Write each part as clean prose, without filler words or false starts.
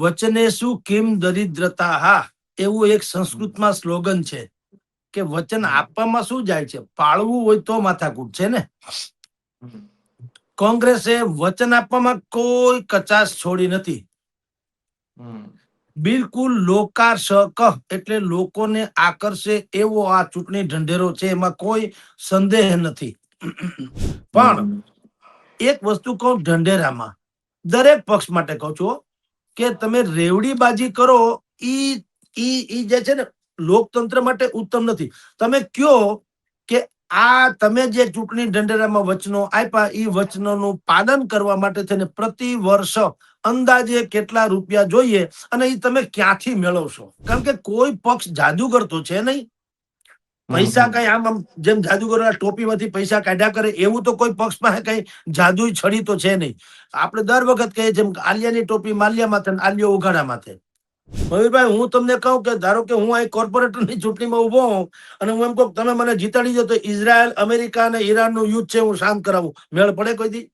વચનેસુ Kim દરિદ્રતા હા એવું એક સંસ્કૃતમાં સ્લોગન છે કે વચન આપવામાં શું જાય છે, પાળવું હોય તો માથાકૂટ છે ને. કોંગ્રેસે વચન આપવામાં કોઈ કચાશ છોડી નથી. બિલકુલ લોકાર્ષક એટલે લોકોને આકર્ષે એવો આ ચૂંટણી ઢંઢેરો છે, એમાં કોઈ સંદેહ નથી. પણ એક વસ્તુ કહું, ઢંઢેરામાં દરેક પક્ષ માટે કહું છું કે તમે રેવડીબાજી કરો ઈ જે છે ને લોકતંત્ર માટે ઉત્તમ નથી. તમે કયો કે આ તમે જે ચૂંટણી ઢંઢેરામાં વચનો આપ્યા એ વચનોનું પાલન કરવા માટે થઈને પ્રતિ વર્ષ અંદાજે કેટલા રૂપિયા જોઈએ અને એ તમે ક્યાંથી મેળવશો? કારણ કે કોઈ પક્ષ જાદુગર તો છે નહીં. પૈસા કઈ આમ જેમ જાદુગર ટોપીમાંથી પૈસા કાઢ્યા કરે એવું તો કોઈ પક્ષ પાસે કઈ જાદુ છડી તો છે નહીં. આપણે દર વખત કહીએ જેમ આલિયાની ટોપી માલ્યા માથે, આલિયો ઉઘાડા માથે. મયુરભાઈ, હું તમને કહું કે ધારો કે હું અહીં કોર્પોરેટરની ચૂંટણીમાં ઉભો હોઉં અને હું એમ કહું તમે મને જીતાડી દો તો ઇઝરાયલ, અમેરિકા અને ઈરાનનું યુદ્ધ છે હું શાંત કરાવું, મેળ પડે કોઈ દી?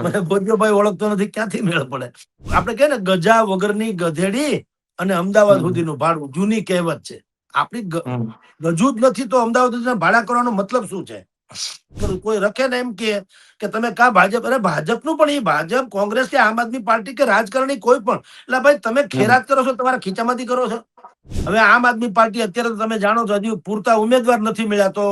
મને ભોજ્યોભાઈ ઓળખતો નથી, ક્યાંથી મેળ પડે? આપણે કહે ને ગજા વગરની ગધેડી અને અમદાવાદ સુધીનું ભાડું, જૂની કહેવત છે. આપણી ગજુ જ નથી તો અમદાવાદ સુધીના ભાડા કરવાનો મતલબ શું છે? કોઈ રખે ને એમ કે તમે કા ભાજપ, અરે ભાજપનું પણ એ ભાજપ, કોંગ્રેસ કે આમ આદમી પાર્ટી કે રાજકારણી કોઈ પણ, એટલે ભાઈ તમે ખેરાત કરો છો તમારા ખીચામાંથી કરો છો. હવે આમ આદમી પાર્ટી અત્યારે તમે જાણો છો હજી પૂરતા ઉમેદવાર નથી મળ્યા, તો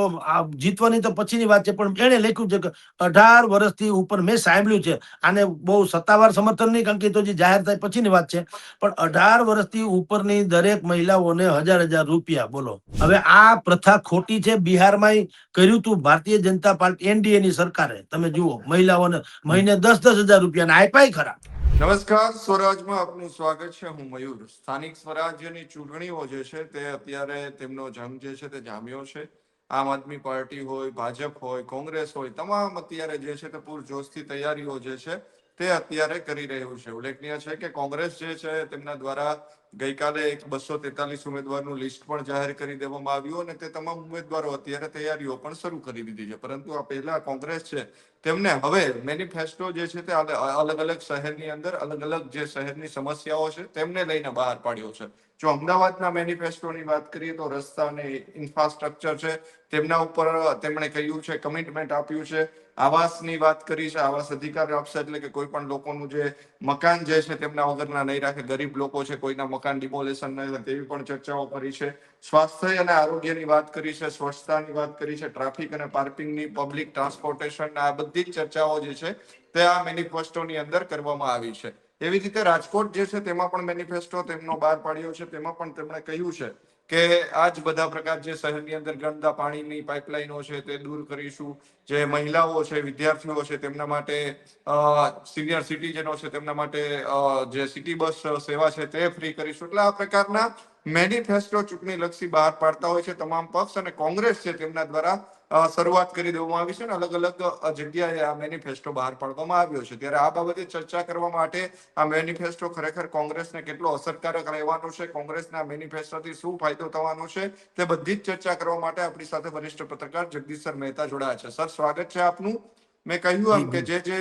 જીતવાની તો પછીની વાત છે, પણ એને લખ્યું છે કે 18 વર્ષથી ઉપર, મેં સાંભળ્યું છે, આને બહુ સત્તાવાર સમર્થન નહીં કારણ કે તો જે જાહેર થાય પછીની વાત છે, પણ 18 વર્ષથી ઉપરની દરેક મહિલાઓને 1000 રૂપિયા. બોલો, હવે આ પ્રથા ખોટી છે. બિહારમાં કર્યું તું ભારતીય જનતા પાર્ટી એનડીએ ની સરકારે, તમે જુઓ મહિલાઓને મહિને 10,000 રૂપિયા આપ્યા ખરા. નમસ્કાર, સ્વરાજમાં આપનું સ્વાગત છે. હું મયુર. સ્થાનિક સ્વરાજ્યની ચૂંટણીઓ જે છે તે અત્યારે તેમનો જંગ જે છે તે જામ્યો છે. આમ આદમી પાર્ટી હોય, ભાજપ હોય, કોંગ્રેસ હોય, તમામ અત્યારે જે છે તે પૂરજોશથી તૈયારીઓ જે છે તે અત્યારે કરી રહ્યું છે. ઉલ્લેખનીય છે કે કોંગ્રેસ જે છે તેમના દ્વારા ગઈકાલે એક 243 ઉમેદવારનું લિસ્ટ પણ જાહેર કરી દેવામાં આવ્યું અને તે તમામ ઉમેદવારો અત્યારે તૈયારીઓ પણ શરૂ કરી દીધી છે. પરંતુ આ પહેલા કોંગ્રેસ છે તેમને હવે મેનિફેસ્ટો જે છે તે અલગ અલગ શહેરની અંદર અલગ અલગ જે શહેરની સમસ્યાઓ છે તેમને લઈને બહાર પાડ્યો છે. જો અમદાવાદના મેનિફેસ્ટોની વાત કરીએ તો રસ્તા અને ઇન્ફ્રાસ્ટ્રક્ચર છે તેમના ઉપર તેમણે કહ્યું છે, કમિટમેન્ટ આપ્યું છે. આવાસની વાત કરી છે, આવાસ અધિકાર આપશે એટલે કે કોઈ પણ લોકોનું જે મકાન જે છે તેમના વગરના નહીં રાખે, ગરીબ લોકો છે કોઈના મકાન ડિમોલેશન નહીં થાય તેવી પણ ચર્ચાઓ કરી છે. સ્વાસ્થ્ય અને આરોગ્યની વાત કરી છે, સ્વચ્છતાની વાત કરી છે, ટ્રાફિક અને પાર્કિંગની, પબ્લિક ટ્રાન્સપોર્ટેશન, આ બધી જ ચર્ચાઓ જે છે તે આ મેનિફેસ્ટોની અંદર કરવામાં આવી છે. એવી રીતે રાજકોટ જે છે તેમાં પણ મેનિફેસ્ટો તેમનો બહાર પાડ્યો છે. તેમાં પણ તેમણે કહ્યું છે કે આ જ બધા પ્રકાર જે શહેરની અંદર ગંદા પાણીની પાઇપલાઇનો છે તે દૂર કરીશું. જે મહિલાઓ છે, વિદ્યાર્થીઓ છે તેમના માટે, સિનિયર સિટીઝનો છે તેમના માટે જે સિટી બસ સેવા છે તે ફ્રી કરીશું. એટલે આ પ્રકારના મેનિફેસ્ટો ચૂંટણી લક્ષી બહાર પાડતા હોય છે તમામ પક્ષ, અને કોંગ્રેસ છે તેમના દ્વારા શરૂઆત કરી દેવામાં આવી છે અને અલગ અલગ જગ્યાએ આ મેનિફેસ્ટો બહાર પાડવામાં આવ્યો છે. ત્યારે આ બાબતે ચર્ચા કરવા માટે આ મેનિફેસ્ટો ખરેખર કોંગ્રેસને કેટલો અસરકારક રહેવાનો છે, કોંગ્રેસના મેનિફેસ્ટોથી શું ફાયદો થવાનો છે, તે બધી જ ચર્ચા કરવા માટે આપણી સાથે વરિષ્ઠ પત્રકાર જગદીશ સર મહેતા જોડાયા છે. સર, સ્વાગત છે આપનું. મેં કહ્યું એમ કે જે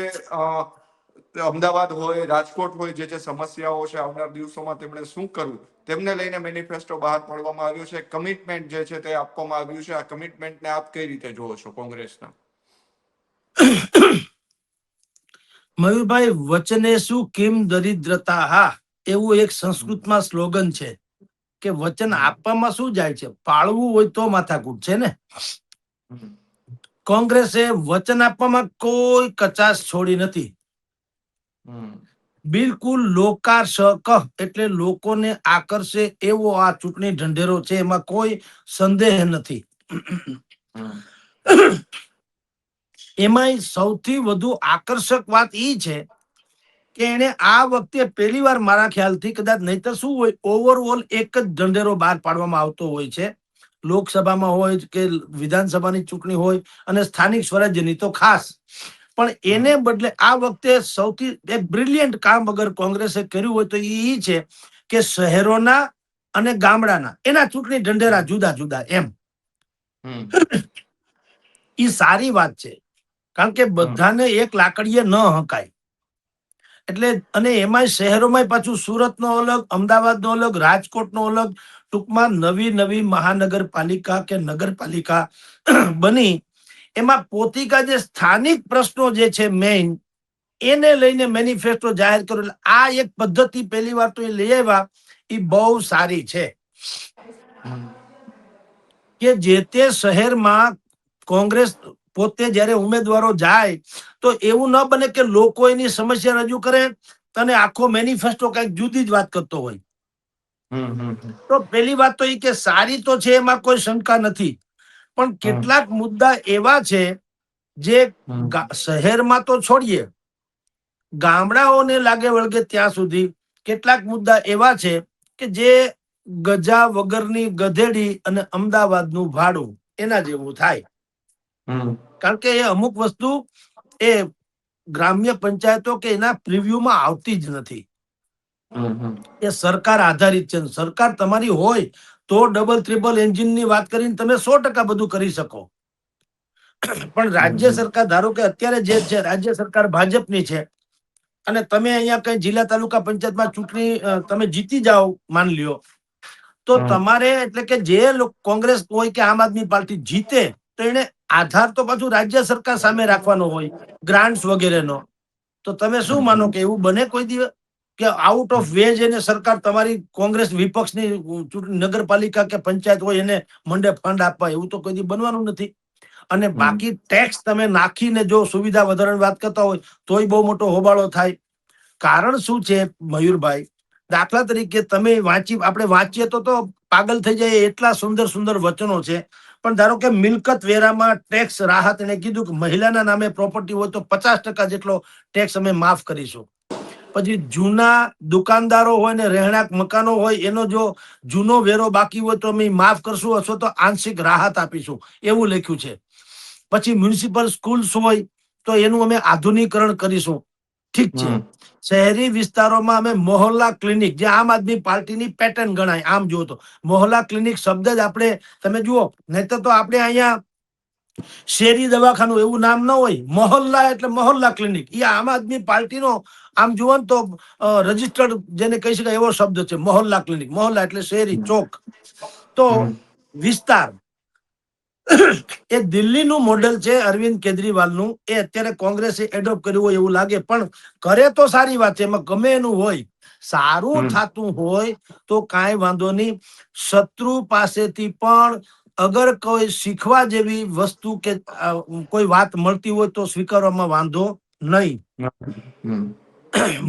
અમદાવાદ હોય, રાજકોટ હોય, જે સમસ્યાઓ છે આવનાર દિવસોમાં તેમણે શું કરવું તેમને લઈને મેનિફેસ્ટો બહાર પાડવામાં આવ્યો છે. કમિટમેન્ટ જે છે તે આપવામાં આવ્યું છે. આ કમિટમેન્ટને આપ કઈ રીતે જોવો છો કોંગ્રેસના? મયુરભાઈ, વચનેસુ કિમ દરિદ્રતા હા એવું એક સંસ્કૃતમાં સ્લોગન છે કે વચન આપવામાં શું જાય છે, પાળવું હોય તો માથાકૂટ છે ને. કોંગ્રેસે વચન આપવામાં કોઈ કચાશ છોડી નથી. બિલકુલ લોકાર્ષક એટલે લોકોને આકર્ષે એવો આ ચૂંટણી ઢંઢેરો છે, એમાં કોઈ સંદેહ નથી. એમાંય સૌથી વધુ આકર્ષક વાત એ છે કે એને આ વખતે પહેલી વાર મારા ખ્યાલથી, કદાચ નહીતર શું હોય, ઓવરઓલ એક જ ઢંઢેરો બહાર પાડવામાં આવતો હોય છે. લોકસભામાં હોય કે વિધાનસભાની ચૂંટણી હોય અને સ્થાનિક સ્વરાજ્યની તો ખાસ. પણ એને બદલે આ વખતે સૌથી એક બ્રિલિયન્ટ કામ અગર કોંગ્રેસે કર્યું હોય તો એ છે કે શહેરોના અને ગામડાના એના ચૂંટણી ઢંઢેરા જુદા જુદા એમ. એ સારી વાત છે કારણ કે બધાને એક લાકડીએ ન હકાય. એટલે અને એમાંય શહેરોમાં પાછું સુરતનો અલગ, અમદાવાદનો અલગ, રાજકોટનો અલગ, ટૂંકમાં નવી નવી મહાનગરપાલિકા કે નગરપાલિકા બની. એમાં પોતિકા જે સ્થાનિક પ્રશ્નો જે છે મેઇન, એને લઈને મેનિફેસ્ટો જાહેર કર્યો. એટલે આ એક પદ્ધતિ પહેલી વાર તો એ લઈ આવ્યા, એ બહુ સારી છે કે જે તે શહેરમાં કોંગ્રેસ પોતે જ્યારે ઉમેદવારો જાય તો એવું ન બને કે લોકો એની સમસ્યા રજૂ કરે અને આખો મેનિફેસ્ટો કઈક જુદી જ વાત કરતો હોય. તો પહેલી વાત તો એ કે સારી તો છે, એમાં કોઈ શંકા નથી, પણ કેટલાક મુદ્દા એવા છે જે શહેરમાં તો છોડીએ, ગામડાઓને લાગે વળગે ત્યાં સુધી કેટલાક મુદ્દા એવા છે કે જે ગજા વગરની ગધેડી અને અમદાવાદનું ભાડું એના જેવું થાય. કારણ કે એ અમુક વસ્તુ એ ગ્રામ્ય પંચાયતો કે એના પ્રિવ્યુમાં આવતી જ નથી. એ સરકાર આધારિત છે. સરકાર તમારી હોય તો ડબલ ટ્રિપલ એન્જિનની વાત કરીને તમે 100% બધું કરી શકો. પણ રાજ્ય સરકાર, ધારો કે અત્યારે જે છે રાજ્ય સરકાર ભાજપની છે, અને તમે અહીંયા કઈ જિલ્લા તાલુકા પંચાયતમાં ચૂંટણી તમે જીતી જાઓ માન લ્યો, તો તમારે એટલે કે જે કોંગ્રેસ હોય કે આમ આદમી પાર્ટી જીતે તો એને આધાર તો પાછું રાજ્ય સરકાર સામે રાખવાનો હોય, ગ્રાન્ટ્સ વગેરેનો. તો તમે શું માનો કે એવું બને કોઈ દિવસ કે આઉટ ઓફ વેજ એને સરકાર તમારી કોંગ્રેસ વિપક્ષની નગરપાલિકા કે પંચાયત હોય એને મંડે ફંડ આપવા? એવું તો કોઈ દી બનવાનું નથી. અને બાકી ટેક્સ તમે નાખીને જો સુવિધા વધારવાની વાત કરતા હોય તોય બહુ મોટો હોબાળો થાય. કારણ શું છે મયુરભાઈ, દાખલા તરીકે તમે આપણે વાંચીએ તો પાગલ થઈ જાય એટલા સુંદર સુંદર વચનો છે. પણ ધારો કે મિલકત વેરામાં ટેક્સ રાહત, એને કીધું કે મહિલાના નામે પ્રોપર્ટી હોય તો 50% જેટલો ટેક્સ અમે માફ કરીશું. પછી જૂના દુકાનદારો હોય ને રહેણાંક મકાનો હોય એનો જો જૂનો વેરો બાકી હોય તો અમે માફ કરશું અથવા તો આંશિક રાહત આપીશું, એવું લખ્યું છે. પછી મ્યુનિસિપલ સ્કૂલ્સ હોય તો એનું અમે આધુનિકરણ કરીશું. ઠીક છે. શહેરી વિસ્તારોમાં અમે મોહલ્લા ક્લિનિક, જે આમ આદમી પાર્ટીની પેટર્ન ગણાય, આમ જુઓ તો મોહલ્લા ક્લિનિક શબ્દ જ આપણે તમે જુઓ, નહીં તો આપણે અહીંયા શેરી દવાખાનું એવું નામ ન હોય, મોહલ્લા એટલે મોહલ્લા ક્લિનિક. એ આમ આદમી પાર્ટીનો આમ જુઓ ને તો રજીસ્ટર્ડ જેને કહી શકાય એવો શબ્દ છે, મોહલ્લા ક્લિનિક. મોહલ્લા એટલે શેરી, ચોક. તો વિસ્તાર એ દિલ્હીનું મોડેલ છે અરવિંદ કેજરીવાલનું, એ અત્યારે કોંગ્રેસે એડોપ્ટ કર્યું હોય એવું લાગે. પણ કરે તો સારી વાત છે, એમાં ગમે એનું હોય, સારું થતું હોય તો કાંઈ વાંધો નહીં. શત્રુ પાસેથી પણ અગર કોઈ શીખવા જેવી વસ્તુ કે કોઈ વાત મળતી હોય તો સ્વીકારવામાં વાંધો નહીં.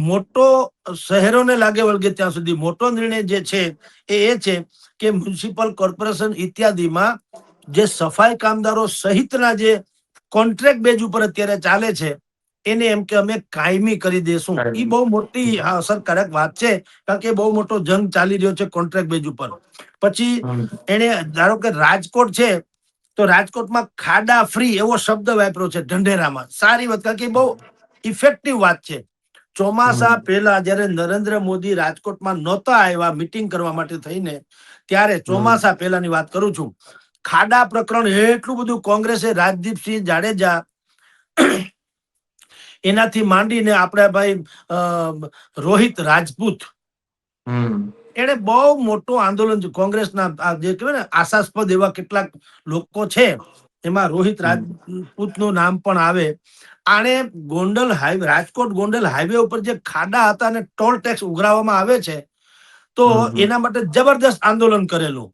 મોટો શહેરોને લાગે વળગે ત્યાં સુધી મોટો નિર્ણય જે છે એ છે કે મ્યુનિસિપલ કોર્પોરેશન ઇત્યાદિમાં જે સફાઈ કામદારો સહિતના જે કોન્ટ્રાક્ટ બેઝ ઉપર અત્યારે ચાલે છે એને એમ કે અમે કાયમી કરી દેશું. એ બહુ મોટી અસરકારક વાત છે, કારણ કે બહુ મોટો જંગ ચાલી રહ્યો છે કોન્ટ્રાક્ટ બેઝ ઉપર. પછી એને ધારો કે રાજકોટ છે તો રાજકોટમાં ખાડા ફ્રી એવો શબ્દ વાપર્યો છે ઢંઢેરામાં. સારી વાત, કારણ કે બહુ ઇફેક્ટિવ વાત છે. ચોમાસા પહેલા જયારે નરેન્દ્ર મોદી રાજકોટમાં નહોતા આવ્યા મીટિંગ કરવા માટે થઈને, ત્યારે ચોમાસા પહેલાની વાત કરું છું, ખાડા પ્રકરણ એટલું બધું કોંગ્રેસે રાજદીપસિંહ જાડેજા એનાથી માંડીને આપણા ભાઈ રોહિત રાજપૂત, એને બહુ મોટું આંદોલન, કોંગ્રેસના જે કહેવાય ને આશાસ્પદ એવા કેટલાક લોકો છે, એમાં રોહિત રાજપૂતનું નામ પણ આવે. આણે ગોંડલ હાઈવે, રાજકોટ ગોંડલ હાઈવે ઉપર જે ખાડા હતા અને ટોલ ટેક્સ ઉઘરાવવામાં આવે છે, તો એના માટે જબરદસ્ત આંદોલન કરેલું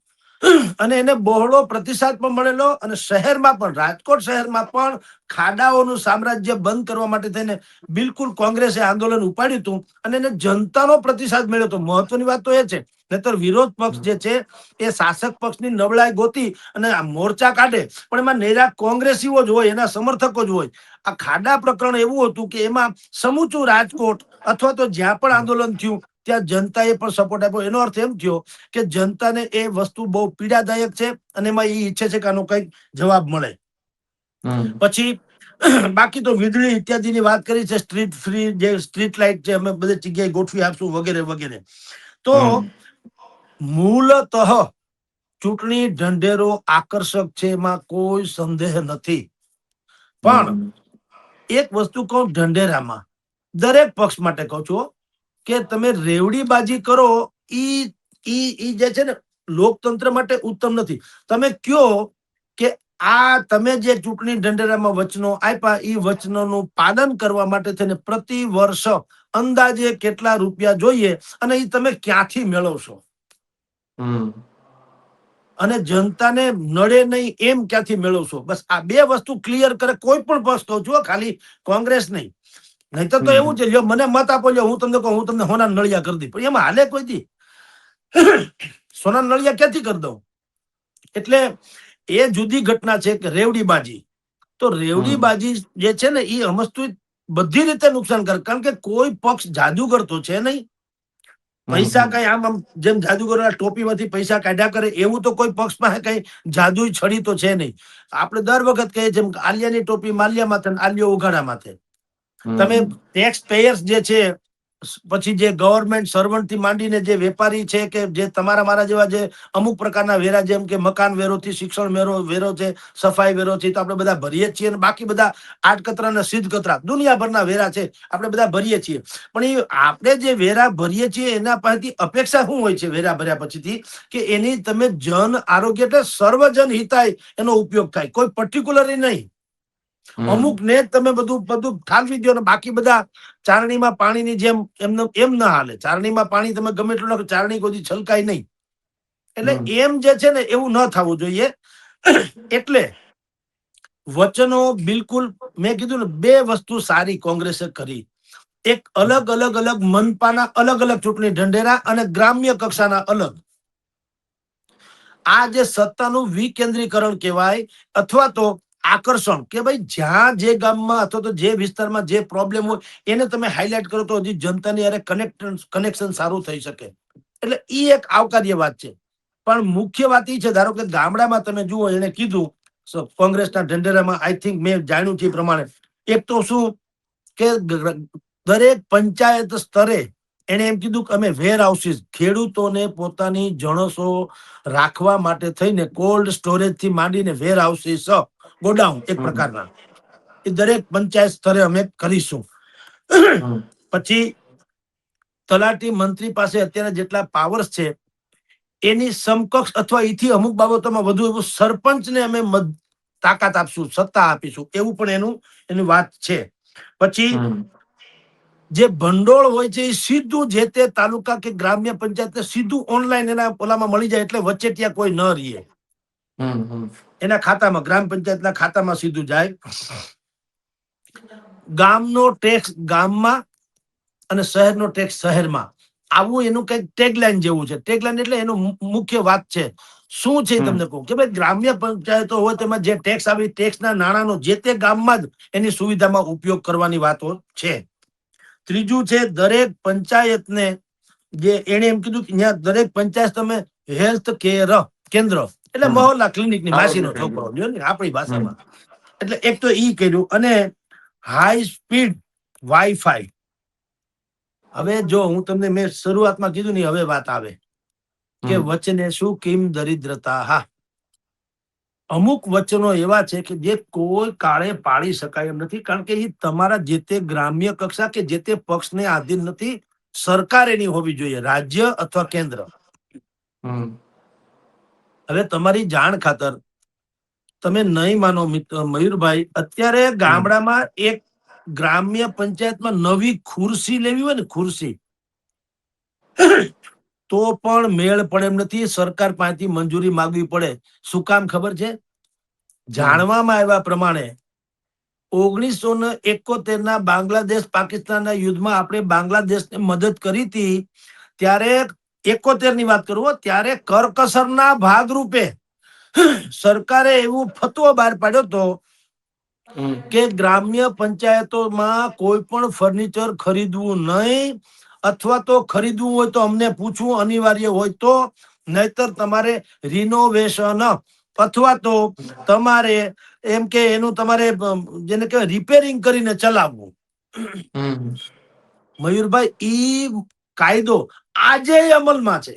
અને એને બહોળો પ્રતિસાદ પણ મળેલો. અને શહેરમાં પણ, રાજકોટ શહેરમાં પણ ખાડાઓનું સામ્રાજ્ય બંધ કરવા માટે થઈને બિલકુલ કોંગ્રેસે આંદોલન ઉપાડ્યું હતું અને એને જનતાનો પ્રતિસાદ મળ્યો હતો. મહત્વની વાત તો એ છે, નહીતર વિરોધ પક્ષ જે છે એ શાસક પક્ષની નબળાઈ ગોતી અને મોરચા કાઢે, પણ એમાં નિરા કોંગ્રેસીઓ જ હોય, એના સમર્થકો જ હોય. આ ખાડા પ્રકરણ એવું હતું કે એમાં સમૂચું રાજકોટ અથવા તો જ્યાં પણ આંદોલન થયું ત્યાં જનતાએ પણ સપોર્ટ આપ્યો. એનો અર્થ એમ થયો કે જનતાને એ વસ્તુ બહુ પીડાદાયક છે અને એમાં એ ઈચ્છે છે કે આનો કંઈક જવાબ મળે. પછી બાકી તો વીજળી ઇત્યાદિની વાત કરી છે, સ્ટ્રીટ ફ્રી, જે સ્ટ્રીટ લાઇટ છે અમે બધી જગ્યાએ ગોઠવી આપશું વગેરે વગેરે. તો મૂળતઃ ચૂંટણી ઢંઢેરો આકર્ષક છે, એમાં કોઈ સંદેહ નથી. પણ એક વસ્તુ કહું ઢંઢેરામાં, દરેક પક્ષ માટે કહું છું કે તમે રેવડીબાજી કરો ઈ જે છે ને લોકતંત્ર માટે ઉત્તમ નથી. તમે કયો કે આ તમે જે ચૂંટણી ઢંઢેરામાં વચનો આપ્યા એ વચનોનું પાલન કરવા માટે થઈને પ્રતિ વર્ષ અંદાજે કેટલા રૂપિયા જોઈએ અને એ તમે ક્યાંથી મેળવશો અને જનતાને નડે નહીં એમ ક્યાંથી મેળવશો. બસ આ બે વસ્તુ ક્લિયર કરે કોઈ પણ પક્ષ કહું છું, ખાલી કોંગ્રેસ નહીં. નહીતર તો એવું છે, લ્યો મને મત આપો, લ્યો હું તમને કહું હું તમને સોના નળિયા કરી દઈ, પણ એમાં હાલે કોઈ દી સોના નળિયા ક્યાંથી કરી દઉં. એટલે એ જુદી ઘટના છે કે રેવડીબાજી. તો રેવડીબાજી જે છે ને એ સમજતું બધી રીતે નુકસાનકારક, કારણ કે કોઈ પક્ષ જાદુગર તો છે નહીં. પૈસા કઈ આમ જેમ જાદુગર ટોપીમાંથી પૈસા કાઢ્યા કરે એવું તો કોઈ પક્ષ પાસે કઈ જાદુઈ છડી તો છે નહીં. આપણે દર વખત કહીએ જેમ આલિયાની ટોપી માલ્યા માથે, આલિયો ઉઘાડા માથે. તમે ટેક્સ પેયર્સ જે છે, પછી જે ગવર્મેન્ટ સર્વન્ટ થી માંડીને જે વેપારી છે કે જે તમારા મારા જેવા જે અમુક પ્રકારના વેરા, જેમ કે મકાન વેરોથી શિક્ષણ વેરો છે, સફાઈ વેરો છે, તો આપણે બધા ભરીએ છીએ. અને બાકી બધા આડકતરા અને સિદ્ધકતરા દુનિયાભરના વેરા છે, આપણે બધા ભરીએ છીએ. પણ એ આપણે જે વેરા ભરીએ છીએ એના પાસેથી અપેક્ષા શું હોય છે વેરા ભર્યા પછીથી? કે એની તમે જન આરોગ્ય એટલે સર્વજન હિતાય એનો ઉપયોગ થાય, કોઈ પર્ટિક્યુલર નહીં. અમુક ને જ તમે બધું ઠાલવી દો ને બાકી બધા ચારણીમાં પાણીની જેમ એમ ના હાલે. ચારણીમાં પાણી તમે ગમે એટલું નાખો, ચારણી કોઈ છલકાય નહીં. એટલે એમ જે છે ને એવું ન થવું જોઈએ. એટલે વચનો બિલકુલ મેં કીધું ને, બે વસ્તુ સારી કોંગ્રેસે કરી. એક અલગ મનપાના અલગ ચૂંટણી ઢંઢેરા અને ગ્રામ્ય કક્ષાના અલગ. આ જે સત્તાનું વિકેન્દ્રીકરણ કહેવાય અથવા તો આકર્ષણ, કે ભાઈ જ્યાં જે ગામમાં અથવા તો જે વિસ્તારમાં જે પ્રોબ્લેમ હોય એને તમે હાઇલાઇટ કરો તો હજી જનતાની યારે કનેક્શન સારું થઈ શકે. એટલે એ એક આવકાર્ય વાત છે. પણ મુખ્ય વાત એ છે, ધારો કે ગામડામાં તમે જુઓ, એને કીધું કોંગ્રેસના ઢંઢેરામાં, આઈ થિંક મેં જાણ્યું છે પ્રમાણે, એક તો શું કે દરેક પંચાયત સ્તરે એને એમ કીધું કે અમે વેર હાઉસીસ, ખેડૂતોને પોતાની જણસો રાખવા માટે થઈને કોલ્ડ સ્ટોરેજ થી માંડીને વેર હાઉસીસ, ગોડાઉન એક પ્રકારના, એ દરેક પંચાયત સ્તરે અમે કરીશું. પછી તલાટી મંત્રી પાસે અત્યારે જેટલા પાવર્સ છે એની સમકક્ષ અથવા એથી અમુક બાબતોમાં વધુ એવું સરપંચને અમે તાકાત આપશું, સત્તા આપીશું, એવું પણ એની વાત છે. પછી જે ભંડોળ હોય છે એ સીધું જે તે તાલુકા કે ગ્રામ્ય પંચાયતને સીધું ઓનલાઈન એના ઓલામાં મળી જાય, એટલે વચ્ચેટિયા કોઈ ન રહીએ. એના ખાતામાં, ગ્રામ પંચાયતના ખાતામાં સીધું જાય. ગામનો ટેક્સ ગામમાં અને શહેરનો ટેક્સ શહેરમાં, આવું એનું કઈક ટેગલાઈન જેવું છે. ટેગલાઈન એટલે એનું મુખ્ય વાત છે શું છે તમને કહું કે ભાઈ ગ્રામ્ય પંચાયતો હોય તેમાં જે ટેક્સ આવે, ટેક્સના નાણાંનો જે તે ગામમાં જ એની સુવિધામાં ઉપયોગ કરવાની વાતો છે. ત્રીજું છે, દરેક પંચાયતને જે એને એમ કીધું કે ત્યાં દરેક પંચાયત તમે હેલ્થ કેર કેન્દ્ર એટલે મહોલ્લા ક્લિનિકની માસીનો છોકરો લ્યો ને આપણી ભાષામાં. એટલે એક તો ઈ કર્યું. અને હાઈ સ્પીડ વાઈફાઈ. હવે જો હું તમને મેં શરૂઆતમાં કીધું ને, હવે વાત આવે કે વચને શું કિમ દરિદ્રતા. હા, અમુક વચનો એવા છે કે જે કોઈ કાળે પાળી શકાય એમ નથી, કારણ કે એ તમારા જે તે ગ્રામ્ય કક્ષા કે જે તે પક્ષને આધીન નથી. સરકાર એની હોવી જોઈએ, રાજ્ય અથવા કેન્દ્ર. હવે તમારી જાણ ખાતર, તમે નહીં માનો મયુરભાઈ, અત્યારે ગામડામાં એક ગ્રામ્ય પંચાયતમાં નવી ખુરશી લેવી હોય ને, ખુરશી, તો પણ મેળ પડે એમ નથી. સરકાર પાસેથી મંજૂરી માંગવી પડે. શું કામ ખબર છે? જાણવામાં આવ્યા પ્રમાણે 1971 બાંગ્લાદેશ પાકિસ્તાનના યુદ્ધમાં આપણે બાંગ્લાદેશને મદદ કરી હતી, ત્યારે 71 ની વાત કરું, ત્યારે કરકસરના ભાગરૂપે સરકારે એવું ફતવો બહાર પાડ્યો હતો કે ગ્રામ્ય પંચાયતોમાં કોઈ પણ ફર્નિચર ખરીદવું નહીં, અથવા તો ખરીદવું હોય તો અમને પૂછવું અનિવાર્ય હોય તો, નહીતર તમારે રિનોવેશન અથવા તો તમારે એમ કે એનું તમારે જેને કહેવાય રિપેરિંગ કરીને ચલાવવું. મયુરભાઈ, ઈ કાયદો આજે અમલમાં છે.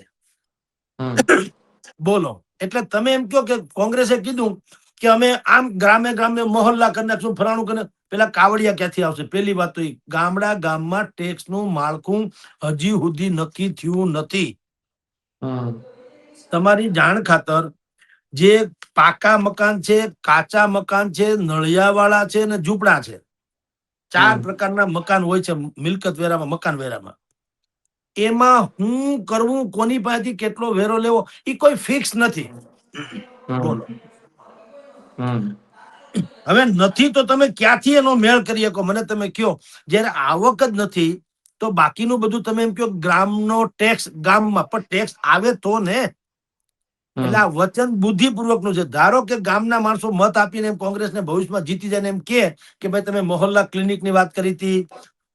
બોલો. એટલે તમે એમ કહો કે કોંગ્રેસે કીધું કે અમે આમ ગ્રામે મહોલ્લા કરી નાખશું, ફલાણું કરીને, પેલા કાવડિયા ક્યાંથી આવશે? પેલી વાત તો ગામમાં ટેક્સ નું માળખું હજી સુધી નક્કી થયું નથી. તમારી જાણ ખાતર જે પાકા મકાન છે, કાચા મકાન છે, નળિયાવાળા છે અને ઝૂંપડા છે, 4 પ્રકારના મકાન હોય છે મિલકત વેરામાં, મકાન વેરામાં. એમાં હું કરવું, કોની પાસેથી કેટલો વેરો લેવો, એ કોઈ ફિક્સ નથી. બોલો, હવે નથી તો તમે ક્યાંથી એનો મેળ કરી શકો? મને તમે કયો. જયારે આવક જ નથી તો બાકીનું બધું તમે એમ કહો ગ્રામનો ટેક્સ, ગામમાં પણ ટેક્સ આવે તો ને. એટલે આ વચન બુદ્ધિપૂર્વક નું છે. ધારો કે ગામના માણસો મત આપીને એમ કોંગ્રેસને ભવિષ્યમાં જીતી જાય ને એમ કે ભાઈ તમે મોહલ્લા ક્લિનિક ની વાત કરી હતી,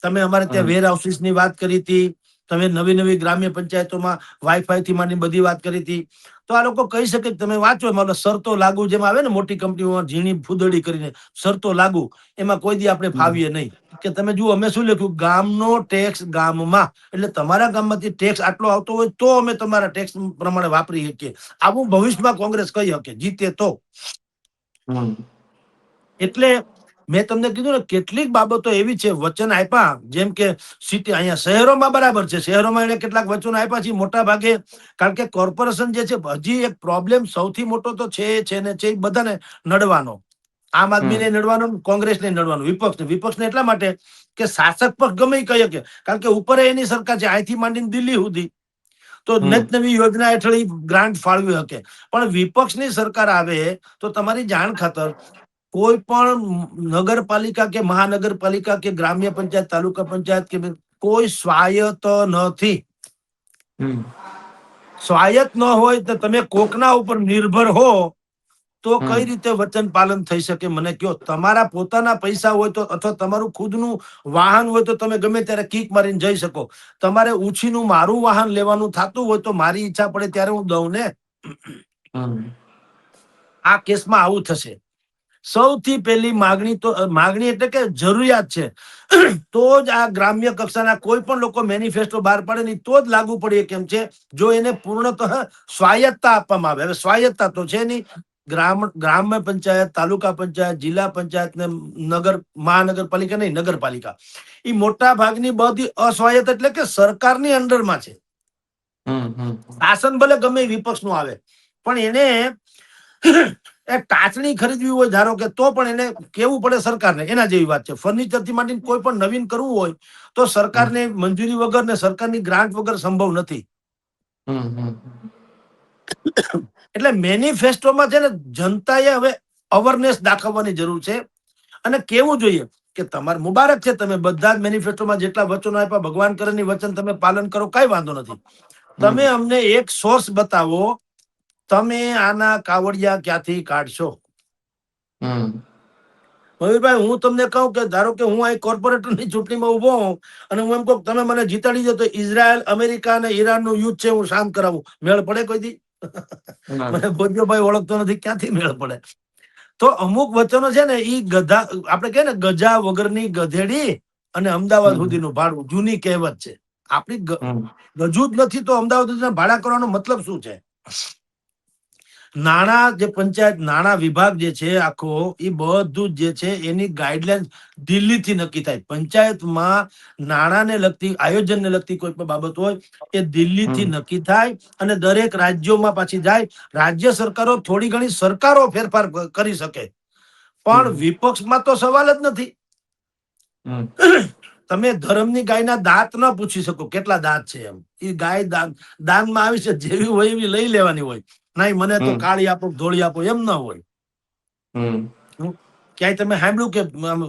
તમે અમારે ત્યાં વેર હાઉસીસ ની વાત કરી હતી, તમે નવી નવી ગ્રામ્ય પંચાયતોમાં વાઈફાઈ થી માંડી બધી વાત કરી હતી, તો આ લોકો કહી શકે કે તમે વાંચો એમાં શરતો લાગુ, જેમ આવે ને મોટી કંપનીઓમાં ઝીણી ફૂદડી કરીને શરતો લાગુ, એમાં કોઈ દી આપણે ફાવીએ નહીં. કે તમે જુઓ અમે શું લખ્યું, ગામનો ટેક્સ ગામમાં, એટલે તમારા ગામમાંથી ટેક્સ આટલો આવતો હોય તો અમે તમારા ટેક્સ પ્રમાણે વાપરી શકીએ. આવું ભવિષ્યમાં કોંગ્રેસ કહી શકે જીતે તો. એટલે મેં તમને કીધું ને, કેટલીક બાબતો એવી છે વચન આપ્યા, જેમ કે સિટી, અહીંયા શહેરોમાં બરાબર છે, શહેરોમાં એને કેટલાક વચનો આપ્યા છે મોટા ભાગે, કારણ કે કોર્પોરેશન જે છે, હજી એક પ્રોબ્લેમ સૌથી મોટો તો છે ને છે બધાને નડવાનો. આમ આદમીને નડવાનો, કોંગ્રેસને નડવાનો, વિપક્ષને એટલા માટે કે શાસક પક્ષ ગમે એ કહી શકે, કારણ કે ઉપર એની સરકાર છે, અહીંથી માંડીને દિલ્હી સુધી, તો નવી યોજના હેઠળ ગ્રાન્ટ ફાળવી શકે. પણ વિપક્ષની સરકાર આવે તો તમારી જાણ ખાતર કોઈ પણ નગરપાલિકા કે મહાનગરપાલિકા કે ગ્રામ્ય પંચાયત, તાલુકા પંચાયત કે કોઈ સ્વાયત્ત નથી. સ્વાયત્ત ન હોય તો તમે કોકના ઉપર નિર્ભર હો તો કઈ રીતે વચન પાલન થઈ શકે? મને કયો. તમારા પોતાના પૈસા હોય તો, અથવા તમારું ખુદનું વાહન હોય તો તમે ગમે ત્યારે કિક મારીને જઈ શકો. તમારે ઉછીનું મારું વાહન લેવાનું થતું હોય તો મારી ઈચ્છા પડે ત્યારે હું દઉં ને. આ કેસમાં આવું થશે. સૌથી પહેલી માગણી એટલે કે જરૂરિયાત છે, તો જ આ ગ્રામ્ય કક્ષાના કોઈ પણ લોકો મેનિફેસ્ટો બહાર પાડે નહીં તો જ લાગુ પડે કેમ છે, જો એને પૂર્ણતઃ સ્વાયત્તતા આપવામાં આવે. હવે સ્વાયત્તતા તો છે નહીં. ગ્રામ્ય પંચાયત, તાલુકા પંચાયત, જિલ્લા પંચાયત ને મહાનગરપાલિકા નહીં, નગરપાલિકા, એ મોટા ભાગની બધી અસ્વાયત્ત, એટલે કે સરકારની અંડરમાં છે. શાસન ભલે ગમે વિપક્ષ નું આવે, પણ એને એક ટાચણી ખરીદવી હોય ધારો કે, તો પણ એને કેવું પડે સરકારને. એના જેવી વાત છે. ફર્નિચર થી માંડીને કોઈ પણ નવીન કરવું હોય તો સરકારને મંજૂરી વગર ને સરકારની ગ્રાન્ટ વગર સંભવ નથી. એટલે મેનિફેસ્ટોમાં છે ને, જનતાએ હવે અવેરનેસ દાખવવાની જરૂર છે અને કેવું જોઈએ કે તમારે મુબારક છે, તમે બધા જ મેનિફેસ્ટોમાં જેટલા વચનો આપ્યા, ભગવાન કરેની વચન તમે પાલન કરો, કઈ વાંધો નથી. તમે અમને એક સોર્સ બતાવો, તમે આના કાવડિયા ક્યાંથી કાઢશો? મયુરભાઈ, હું તમને કહું કે ધારો કે હું અહીં કોર્પોરેટરની ચૂંટણીમાં ઉભો હોઉં અને હું એમ કહું તમે મને જીતાડી દો તો ઇઝરાયલ, અમેરિકા અને ઈરાનનું યુદ્ધ છે, હું શાંત કરાવું, મેળ પડે કોઈ દી? મને ભોજ્યોભાઈ ઓળખતો નથી, ક્યાંથી મેળ પડે? તો અમુક વચનો છે ને, ઈ ગધા, આપણે કહે ને ગજા વગરની ગધેડી અને અમદાવાદ સુધીનું ભાડું, જૂની કહેવત છે. આપણી ગજુ જ નથી તો અમદાવાદ સુધીના ભાડા કરવાનો મતલબ શું છે? નાણાં જે પંચાયત નાણાં વિભાગ જે છે આખો, એ બધું જે છે એની ગાઈડલાઈન દિલ્હીથી નક્કી થાય. પંચાયતમાં નાણાંને લગતી, આયોજનને લગતી કોઈ પણ બાબત હોય એ દિલ્હીથી નક્કી થાય અને દરેક રાજ્યોમાં પાછી જાય. રાજ્ય સરકારો થોડી ઘણી સરકારો ફેરફાર કરી શકે, પણ વિપક્ષમાં તો સવાલ જ નથી. તમે ધર્મની ગાયના દાંત ન પૂછી શકો કેટલા દાંત છે એમ. એ ગાય દાનમાં આવી છે, જેવી હોય એવી લઈ લેવાની હોય. નહીં મને તો કાળી આપો, ધોળી આપો, એમ ના હોય. ક્યાંય તમે સાંભળ્યું કે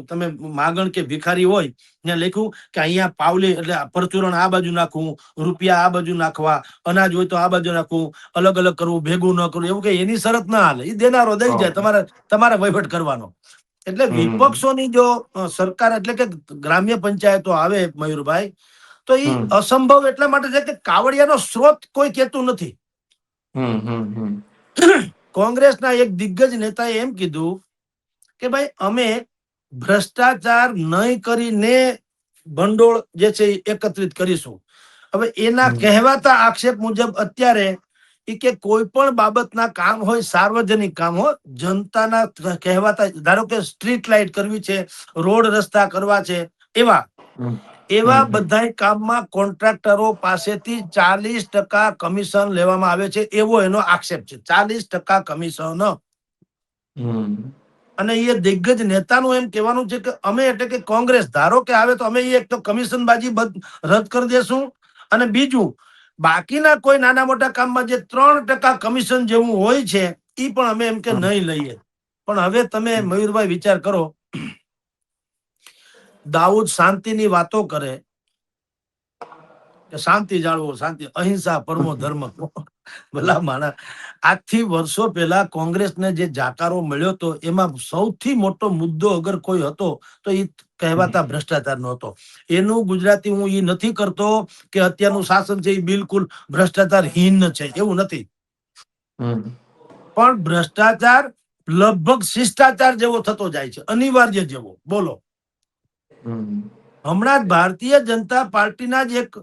તમે માગણ કે ભિખારી હોય ત્યાં લખ્યું કે અહીંયા પાવલી એટલે પરચુરણ આ બાજુ નાખવું, રૂપિયા આ બાજુ નાખવા, અનાજ હોય તો આ બાજુ નાખવું, અલગ અલગ કરવું, ભેગું ન કરવું, એવું કે એની શરત ના હાલે. એ દેનારો દઈ જાય, તમારે વહીવટ કરવાનો. એટલે વિપક્ષોની જો સરકાર એટલે કે ગ્રામ્ય પંચાયતો આવે મયુરભાઈ, તો એ અસંભવ એટલા માટે છે કે કાવડિયાનો સ્ત્રોત કોઈ કહેતું નથી. કોંગ્રેસના એક દિગ્ગજ નેતાએ એમ કીધું કે ભાઈ અમે ભ્રષ્ટાચાર નહીં કરીને ભંડોળ જે છે એકત્રિત કરીશું. હવે એના કહેવાતા આક્ષેપ મુજબ અત્યારે એ કે કોઈ પણ બાબતના કામ હોય, સાર્વજનિક કામ હોય, જનતાના કહેવાતા, ધારો કે સ્ટ્રીટ લાઇટ કરવી છે, રોડ રસ્તા કરવા છે, એવા હમ. એવા હમ. બધા કામમાં કોન્ટ્રાક્ટરો પાસેથી 40% કમિશન લેવામાં આવે છે, એવો એનો આક્ષેપ છે. 40% કમિશન. હમ. અને એ દિગ્ગજ નેતાનું એમ કહેવાનું છે કે અમે, એટલે કે કોંગ્રેસ ધારો કે આવે તો અમે એક તો કમિશનબાજી રદ કરી દેશું, અને બીજું બાકીના કોઈ નાના મોટા કામમાં જે 3% કમિશન જેવું હોય છે એ પણ અમે એમ કે હમ. નહીં લઈએ. પણ હવે તમે મયુરભાઈ વિચાર કરો, દાઉદ શાંતિની વાતો કરે કે શાંતિ જાળવો, શાંતિ, અહિંસા પરમો ધર્મ. ભલા માણા, આજથી વર્ષો પહેલા કોંગ્રેસને જે જાકારો મળ્યો હતો એમાં સૌથી મોટો મુદ્દો અગર કોઈ હતો તો એ કહેવાતા ભ્રષ્ટાચારનો હતો. એનું ગુજરાતી હું એ નથી કરતો કે અત્યારનું શાસન છે એ બિલકુલ ભ્રષ્ટાચારહીન છે, એવું નથી. હમ. પણ ભ્રષ્ટાચાર લગભગ શિષ્ટાચાર જેવો થતો જાય છે, અનિવાર્ય જેવો. બોલો, હમ. હમણાં જ ભારતીય જનતા પાર્ટીના જ એક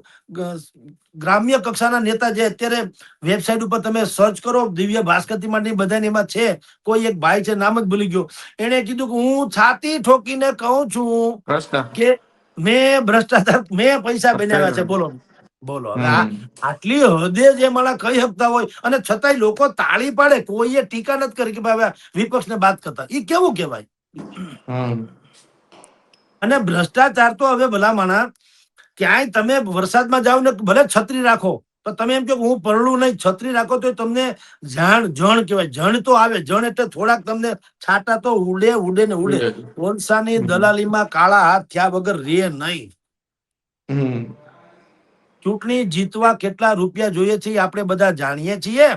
ગ્રામ્ય કક્ષાના નેતા, જે અત્યારે વેબસાઇટ ઉપર તમે સર્ચ કરો, દિવ્ય ભાસ્કરથી માંડી બધાને એમાં છે, કોઈ એક ભાઈ છે, નામ જ ભૂલી ગયો, એને કીધું કે હું છાતી ઠોકીને કહું છું પ્રશ્ન. કે મેં ભ્રષ્ટાચાર, મેં પૈસા બનાવ્યા છે. સત્યાગ્રહ. બોલો બોલો, હવે હમ. આટલી હદે જે મને કહી શકતા હોય અને છતાંય લોકો તાળી પાડે, કોઈએ ટીકા નથી કરી કે ભાઈ વિપક્ષને બાદ કરતા, એ કેવું કહેવાય? હમ. અને ભ્રષ્ટાચાર તો હવે ભલા માણા, ક્યાંય તમે વરસાદમાં જાઓ ને ભલે છત્રી રાખો તો તમે એમ કહો હું પરલું નહીં, છત્રી રાખો તો તમને જણ કહેવાય. જણ તો આવે, જણ એટલે થોડાક તમને છાટા તો ઉડે ને ઉડે. ઉલ્લેખ. કોલસાની હમ. દલાલીમાં કાળા હાથ થયા વગર રે નહીં. હમ. ચૂંટણી જીતવા કેટલા રૂપિયા જોઈએ છે આપણે બધા જાણીએ છીએ.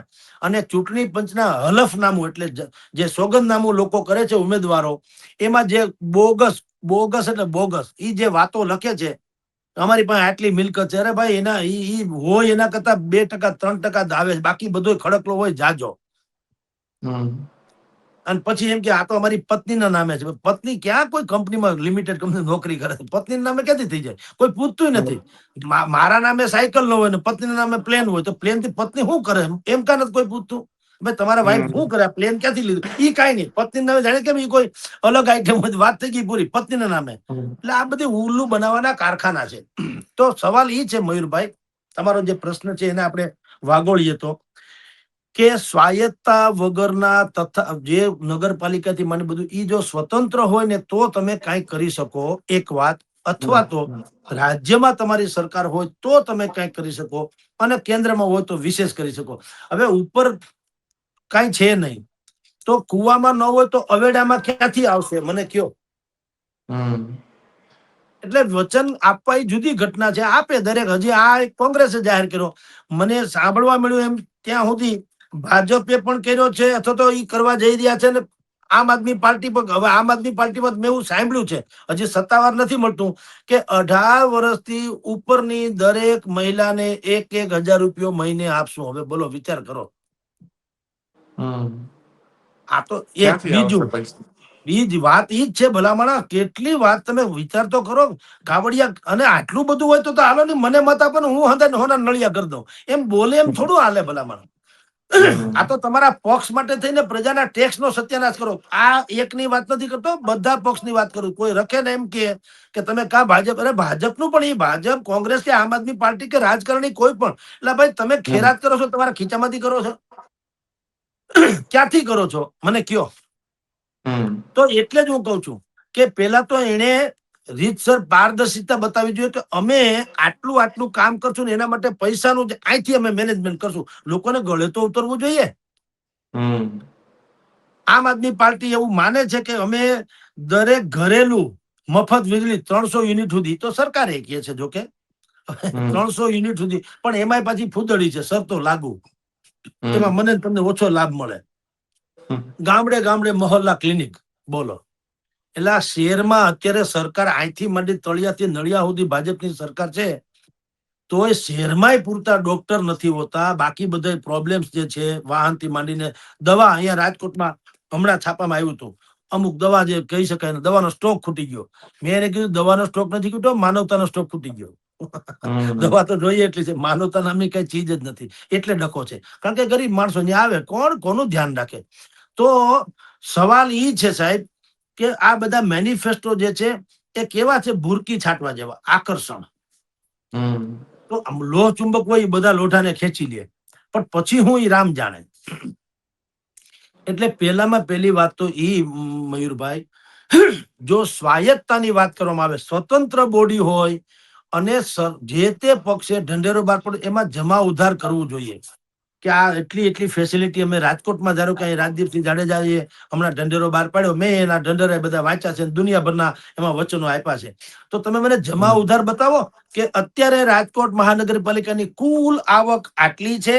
અને ચૂંટણી પંચના હલફનામું, એટલે જે સોગંદનામું લોકો કરે છે ઉમેદવારો, એમાં જે બોગસ, બોગસ એટલે બોગસ, એ જે વાતો લખે છે, અમારી પાસે આટલી મિલકત છે, અરે ભાઈ એના ઈ હોય એના કરતા 2% 3% દાવે છે, બાકી બધો ખડકલો હોય જાજો. હમ. અને પછી એમ કે આ તો અમારી પત્નીના નામે છે. પત્ની ક્યાં કોઈ કંપનીમાં, લિમિટેડ કંપની નોકરી કરે છે? પત્નીના નામે ક્યાંથી થઈ જાય? કોઈ પૂછતું નથી. મારા નામે સાયકલ ન હોય ને પત્નીના નામે પ્લેન હોય તો પ્લેન થી પત્ની શું કરે એમ કાં નથી કોઈ પૂછતું? ભાઈ તમારા વાઈફ શું કરે, પ્લેન ક્યાંથી લીધું? ઈ કાંઈ નહીં, પત્નીના નામે જાણે કેમ ઈ કોઈ અલગ આઈટમ હોય, વાત થઈ ગઈ પૂરી, પત્નીના નામે. એટલે આ બધી ઉલ્લુ બનાવવાના કારખાના છે. તો સવાલ એ છે મયુરભાઈ, તમારો જે પ્રશ્ન છે એને આપણે વાગોળીએ તો, કે સ્વાયત્તા વગરના તથા જે નગરપાલિકાથી મને બધું ઈ જો સ્વતંત્ર હોય ને તો તમે કાંઈ કરી શકો, એક વાત. અથવા તો રાજ્યમાં તમારી સરકાર હોય તો તમે કંઈક કરી શકો, અને કેન્દ્રમાં હોય તો વિશેષ કરી શકો. હવે ઉપર કાંઈ છે નહીં તો કુવામાં ન હોય તો અવેડામાં ક્યાંથી આવશે મને કયો? હમ. એટલે વચન આપવા એ જુદી ઘટના છે, આપે દરેક. હજી આ કોંગ્રેસે જાહેર કર્યો, મને સાંભળવા મળ્યું એમ ત્યાં સુધી ભાજપે પણ કર્યો છે, અથવા તો એ કરવા જઈ રહ્યા છે. ને આમ આદમી પાર્ટી પર, હવે આમ આદમી પાર્ટી પર મેં એવું સાંભળ્યું છે, હજી સત્તાવાર નથી મળતું, કે 18 વર્ષથી ઉપરની દરેક મહિલાને 1,000 રૂપિયો મહિને આપશું. હવે બોલો, વિચાર કરો. હમ. આ તો એક. ક્યાંથી આવશે બીજું, પૈસા? બીજ વાત ઈ જ છે ભલામણા, કેટલી વાત તમે વિચાર તો કરો કાવડિયા. અને આટલું બધું હોય તો હાલો ને, મને મત આપો ને, હું હંધા હોના નળિયા કરી દઉં. એમ બોલે એમ થોડું હાલે ભલામણ. આ તો તમારા પક્ષ માટે થઈને પ્રજાના ટેક્સ નો સત્યાનાશ કરો. આ એકની વાત નથી કરતો, બધા પક્ષની વાત કરું. કોઈ રખે ને એમ કે તમે કા ભાજપ, અરે ભાજપનું પણ, એ ભાજપ, કોંગ્રેસ કે આમ આદમી પાર્ટી કે રાજકારણી કોઈ પણ, એટલે ભાઈ તમે ખેરાત કરો છો, તમારા ખીચામાંથી કરો છો, ક્યાંથી કરો છો મને કયો? તો એટલે જ હું કઉ છું કે પેલા તો એને રીતસર પારદર્શિતા બતાવી જોઈએ કે અમે આટલું આટલું કામ કરશું ને એના માટે પૈસાનું અહીંથી અમે મેનેજમેન્ટ કરશું. લોકોને ગળે તો ઉતરવું જોઈએ. આમ આદમી પાર્ટી એવું માને છે કે અમે દરેક ઘરેલું મફત વીજળી 300 યુનિટ સુધી, તો સરકારે કહે છે જોકે 300 યુનિટ સુધી, પણ એમાંય પાછી ફૂદડી છે, શરતો લાગુ. એમાં મને તમને ઓછો લાભ મળે. ગામડે ગામડે મહોલ્લા ક્લિનિક. બોલો, એટલે આ શહેરમાં અત્યારે સરકાર અહીંથી માંડી તળિયાથી નળિયા સુધી ભાજપની સરકાર છે, તોય શહેરમાંય પૂરતા ડોક્ટર નથી હોતા. બાકી બધા પ્રોબ્લેમ્સ જે છે, વાહનથી માંડીને દવા, અહીંયા રાજકોટમાં હમણાં છાપામાં આવ્યું હતું, અમુક દવા જે કહી શકાય, દવાનો સ્ટોક ખૂટી ગયો. મેં એને કીધું દવાનો સ્ટોક નથી ખૂટ્યો, માનવતાનો સ્ટોક ખૂટી ગયો. દવા તો જોઈએ એટલી છે, માનવતા નામની કઈ ચીજ જ નથી, એટલે ડખો છે. કારણ કે ગરીબ માણસો ને આવે, કોણ કોનું ધ્યાન રાખે? તો સવાલ ઈ છે સાહેબ કે આ બધા મેનિફેસ્ટો જે છે એ કેવા છે, ભૂરકી છાંટવા જેવા આકર્ષણ. તો આમ લોહ ચુંબક હોય, બધા લોઢાને ખેંચી લે, પણ પછી હું ઈ રામ જાણે. એટલે પહેલામાં પહેલી વાત તો ઈ મયુરભાઈ, જો સ્વાયત્તાની વાત કરવામાં આવે, સ્વતંત્ર બોડી હોય અને જે તે પક્ષે ઢંઢેરો બહાર પડે, એમાં જમા ઉધાર કરવું જોઈએ કે આ એટલી ફેસિલિટી અમે રાજકોટમાં, ધારો કે અહીં રાજદીપસિંહ જાડેજાએ હમણાં ઢંઢેરો બહાર પાડ્યો, મેં એના ઢંઢેરા બધા વાંચ્યા છે, દુનિયાભરના એમાં વચનો આપ્યા છે. તો તમે મને જમા ઉધાર બતાવો કે અત્યારે રાજકોટ મહાનગરપાલિકાની કુલ આવક આટલી છે,